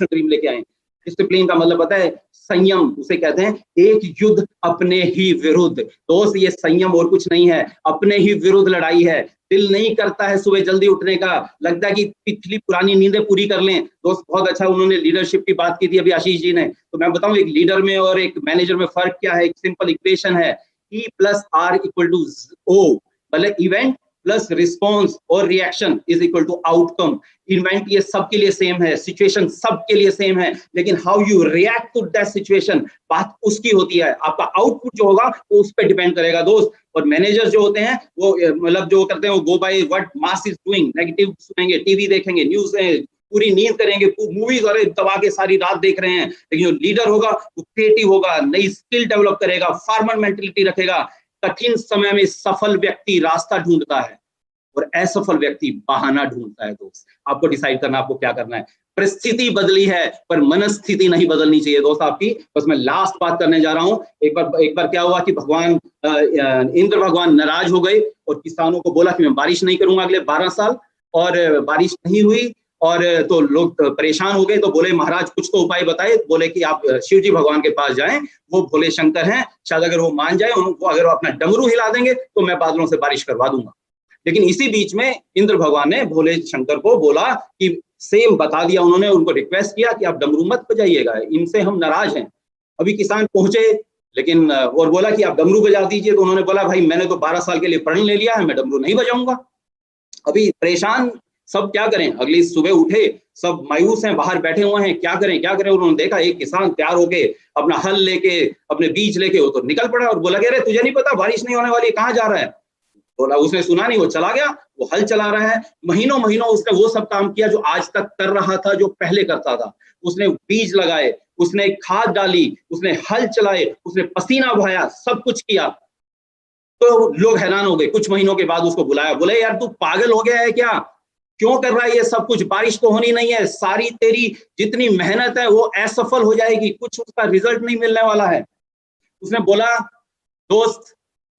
ड्रीम लेके आए। डिसिप्लिन का मतलब पता है? संयम, उसे कहते हैं एक युद्ध अपने ही विरुद्ध। दोस्त ये संयम और कुछ नहीं है, अपने ही विरुद्ध लड़ाई है। दिल नहीं करता है सुबह जल्दी उठने का, लगता है कि पिछली पुरानी नींदें पूरी कर लें। दोस्त बहुत अच्छा, उन्होंने लीडरशिप की बात की थी अभी आशीष जी ने। तो मैं बताऊं एक लीडर में और एक मैनेजर में फर्क क्या है। एक सिंपल इक्वेशन है, E+R = O, मतलब इवेंट प्लस रिस्पॉन्स और reaction is equal to outcome. Event ये सबके लिए सेम है, सिचुएशन सबके लिए सेम है, लेकिन how you react to that situation, बात उसकी होती है। आपका आउटपुट जो होगा वो उस पर डिपेंड करेगा दोस्त। और मैनेजर जो होते हैं वो मतलब जो करते हैं वो go by what mass is doing. Negative सुनेंगे, टीवी देखेंगे, न्यूज पूरी नींद करेंगे, मूवीज अरे दबा के सारी रात देख रहे हैं। लेकिन जो लीडर होगा वो क्रिएटिव होगा, नई स्किल डेवलप करेगा, फार्मर मेंटेलिटी रखेगा। कठिन समय में सफल व्यक्ति रास्ता ढूंढता है, और असफल व्यक्ति बहाना ढूंढता है। दोस्त आपको डिसाइड करना आपको क्या करना है। परिस्थिति बदली है पर मनस्थिति नहीं बदलनी चाहिए दोस्त आपकी। बस मैं लास्ट बात करने जा रहा हूं। एक बार क्या हुआ कि भगवान इंद्र भगवान नाराज हो गए और किसानों को बोला कि मैं बारिश नहीं करूंगा अगले 12 साल, और बारिश नहीं हुई और तो लोग परेशान हो गए। तो बोले महाराज कुछ तो उपाय बताए। बोले कि आप शिव जी भगवान के पास जाएं, वो भोले शंकर हैं, शायद अगर वो मान जाए, उनको अगर वो अपना डमरू हिला देंगे तो मैं बादलों से बारिश करवा दूंगा। लेकिन इसी बीच में इंद्र भगवान ने भोले शंकर को बोला कि सेम बता दिया, उन्होंने उनको रिक्वेस्ट किया कि आप डमरू मत बजाइएगा, इनसे हम नाराज हैं। अभी किसान पहुंचे लेकिन और बोला कि आप डमरू बजा दीजिए। तो उन्होंने बोला भाई मैंने तो 12 साल के लिए प्रण ले लिया है, मैं डमरू नहीं बजाऊंगा। अभी परेशान सब क्या करें। अगली सुबह उठे, सब मायूस हैं, बाहर बैठे हुए हैं, क्या करें क्या करें। उन्होंने देखा एक किसान तैयार होके अपना हल लेके अपने बीज लेके वो तो निकल पड़ा और बोला अरे तुझे नहीं पता बारिश नहीं होने वाली, कहाँ जा रहा है। बोला उसने सुना नहीं, वो चला गया, वो हल चला रहा है। महीनों महीनों उसने वो सब काम किया जो आज तक कर रहा था, जो पहले करता था। उसने बीज लगाए, उसने खाद डाली, उसने हल चलाए, उसने पसीना बहाया, सब कुछ किया। तो लोग हैरान हो गए। कुछ महीनों के बाद उसको बुलाया, बोले यार तू पागल हो गया है क्या, क्यों कर रहा है ये सब कुछ, बारिश तो होनी नहीं है, सारी तेरी जितनी मेहनत है वो असफल हो जाएगी, कुछ उसका रिजल्ट नहीं मिलने वाला है। उसने बोला दोस्त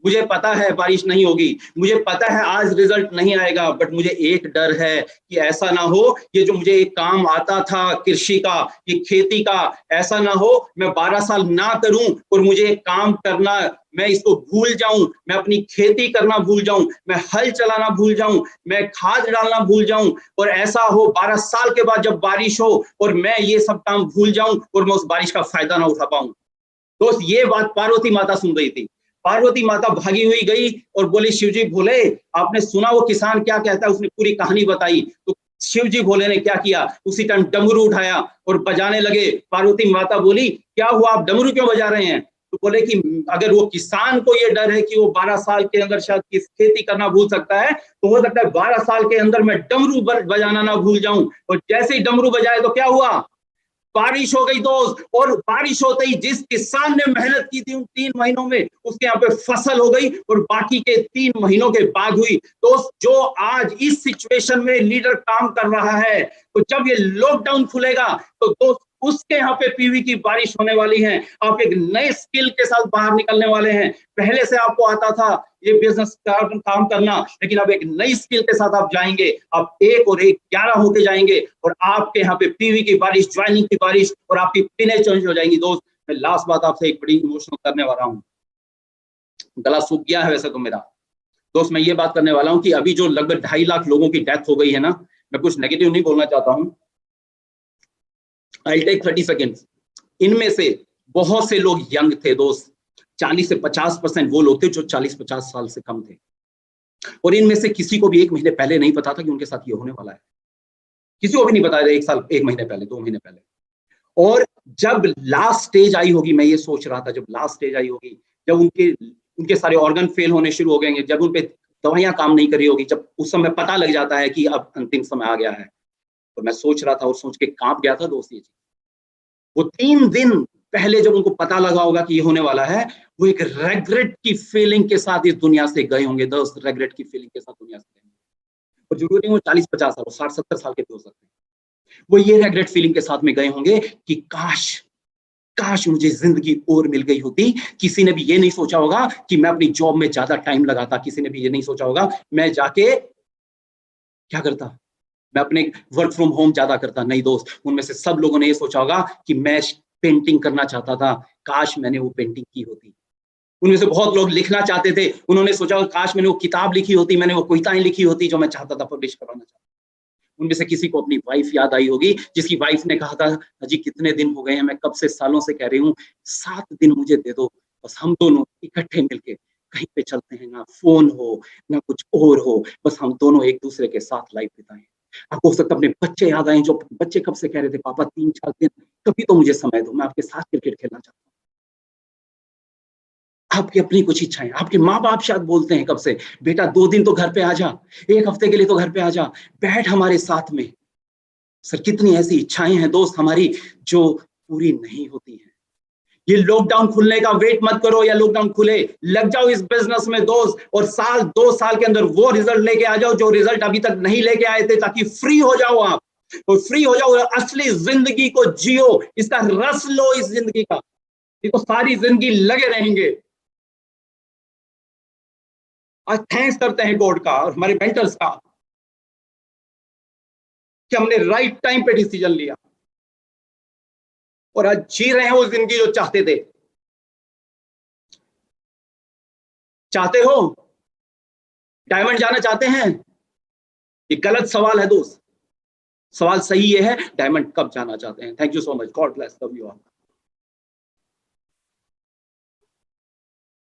मुझे पता है बारिश नहीं होगी, मुझे पता है आज रिजल्ट नहीं आएगा, बट मुझे एक डर है कि ऐसा ना हो ये जो मुझे एक काम आता था कृषि का, ये खेती का, ऐसा ना हो मैं 12 साल ना करूं और मुझे एक काम करना मैं इसको भूल जाऊं, मैं अपनी खेती करना भूल जाऊं, मैं हल चलाना भूल जाऊं, मैं खाद डालना भूल जाऊं, और ऐसा हो 12 साल के बाद जब बारिश हो और मैं ये सब काम भूल जाऊं और मैं उस बारिश का फायदा ना उठा पाऊं। दोस्त ये बात पार्वती माता सुन रही थी। पार्वती माता भागी हुई गई और बोली शिवजी भोले आपने सुना वो किसान क्या कहता है। उसने पूरी कहानी बताई। तो शिवजी भोले ने क्या किया, उसी टाइम डमरू उठाया और बजाने लगे। पार्वती माता बोली क्या हुआ, आप डमरू क्यों बजा रहे हैं। तो बोले कि अगर वो किसान को ये डर है कि वो 12 साल के अंदर शायद खेती करना भूल सकता है, तो हो सकता है 12 साल के अंदर मैं डमरू बजाना ना भूल जाऊं। और जैसे ही डमरू बजाए तो क्या हुआ, बारिश हो गई दोस्त। और बारिश होते ही जिस किसान ने मेहनत की थी उन 3 महीनों में, उसके यहाँ पे फसल हो गई और बाकी के 3 महीनों के बाद हुई। दोस्त जो आज इस सिचुएशन में लीडर काम कर रहा है, तो जब ये लॉकडाउन खुलेगा तो दोस्त उसके यहाँ पे पीवी की बारिश होने वाली है। आप एक नए स्किल के साथ बाहर निकलने वाले हैं। पहले से आपको आता था ये बिजनेस काम करना, लेकिन अब एक नई स्किल के साथ आप जाएंगे। आप 1 और 1 11 होते जाएंगे और आपके यहाँ पे पीवी की बारिश, ज्वाइनिंग की बारिश और आपकी पिने चेंज हो जाएंगी। दोस्त मैं लास्ट बात आपसे एक बड़ी इमोशनल करने वाला हूँ। गला सूख गया है वैसे तो मेरा। दोस्त मैं ये बात करने वाला हूँ कि अभी जो लगभग 2.5 लाख लोगों की डेथ हो गई है ना, मैं कुछ नेगेटिव नहीं बोलना चाहता हूँ। I'll take 30 seconds। इनमें से बहुत से लोग यंग थे दोस्त। 40 से 50% वो लोग थे जो 40-50 साल से कम थे। और इनमें से किसी को भी 1 महीने पहले नहीं पता था कि उनके साथ ये होने वाला है। किसी को भी नहीं बताया 1 महीने पहले, 2 महीने पहले। और जब लास्ट स्टेज आई होगी, मैं ये सोच रहा था जब लास्ट स्टेज आई होगी, जब उनके सारे ऑर्गन फेल होने शुरू हो गए, जब उन पे दवाइयां काम नहीं कर रही होगी, जब उस समय पता लग जाता है कि अब अंतिम समय आ गया है। तो मैं सोच रहा था और सोच के कांप गया था दोस्त। ये चीज वो 3 दिन पहले जब उनको पता लगा होगा कि ये होने वाला है, वो एक रेग्रेट की फीलिंग के साथ इस दुनिया से गए होंगे दोस्त। रेग्रेट की फीलिंग के साथ दुनिया से गए होंगे। और जरूरी नहीं वो 40-50 साल, 60-70 साल के भी हो सकते हैं। वो ये रेग्रेट फीलिंग के साथ में गए होंगे कि काश मुझे जिंदगी और मिल गई होती। किसी ने भी ये नहीं सोचा होगा कि मैं अपनी जॉब में ज्यादा टाइम लगाता। किसी ने भी ये नहीं सोचा होगा मैं जाके क्या करता, मैं अपने वर्क फ्रॉम होम ज्यादा करता। नहीं दोस्त, उनमें से सब लोगों ने ये सोचा होगा कि मैं पेंटिंग करना चाहता था, काश मैंने वो पेंटिंग की होती। उनमें से बहुत लोग लिखना चाहते थे, उन्होंने सोचा होगा काश मैंने वो किताब लिखी होती, मैंने वो कविताएं लिखी होती जो मैं चाहता था पब्लिश करवाना चाहता। उनमें से किसी को अपनी वाइफ याद आई होगी, जिसकी वाइफ ने कहा था अजी कितने दिन हो गए हैं, मैं कब से सालों से कह रही हूँ 7 दिन मुझे दे दो, बस हम दोनों इकट्ठे मिलके कहीं पे चलते हैं, ना फोन हो ना कुछ और हो, बस हम दोनों एक दूसरे के साथ लाइफ बिताएं। आपको हो सकता है अपने बच्चे याद आए, जो बच्चे कब से कह रहे थे पापा 3-4 दिन कभी तो मुझे समय दो, मैं आपके साथ क्रिकेट खेलना चाहता हूँ। आपकी अपनी कुछ इच्छाएं, आपके माँ बाप शायद बोलते हैं कब से बेटा 2 दिन तो घर पे आ जा, 1 हफ्ते के लिए तो घर पे आ जा, बैठ हमारे साथ में। सर कितनी ऐसी इच्छाएं हैं दोस्त हमारी जो पूरी नहीं होती हैं। ये लॉकडाउन खुलने का वेट मत करो या लॉकडाउन खुले, लग जाओ इस बिजनेस में दोस्त, और साल 2 साल के अंदर वो रिजल्ट लेके आ जाओ जो रिजल्ट अभी तक नहीं लेके आए थे, ताकि फ्री हो जाओ आप, तो फ्री हो जाओ, असली जिंदगी को जियो, इसका रस लो इस जिंदगी का, ये तो सारी जिंदगी लगे रहेंगे। आज थैंक्स करते हैं गॉड का और हमारे मेंटर्स का कि हमने राइट टाइम पे डिसीजन लिया और आज जी रहे हैं वो जिंदगी जो चाहते थे। चाहते हो डायमंड जाना चाहते हैं? ये गलत सवाल है दोस्त, सवाल सही ये है डायमंड कब जाना चाहते हैं। Thank you so much, God bless you all.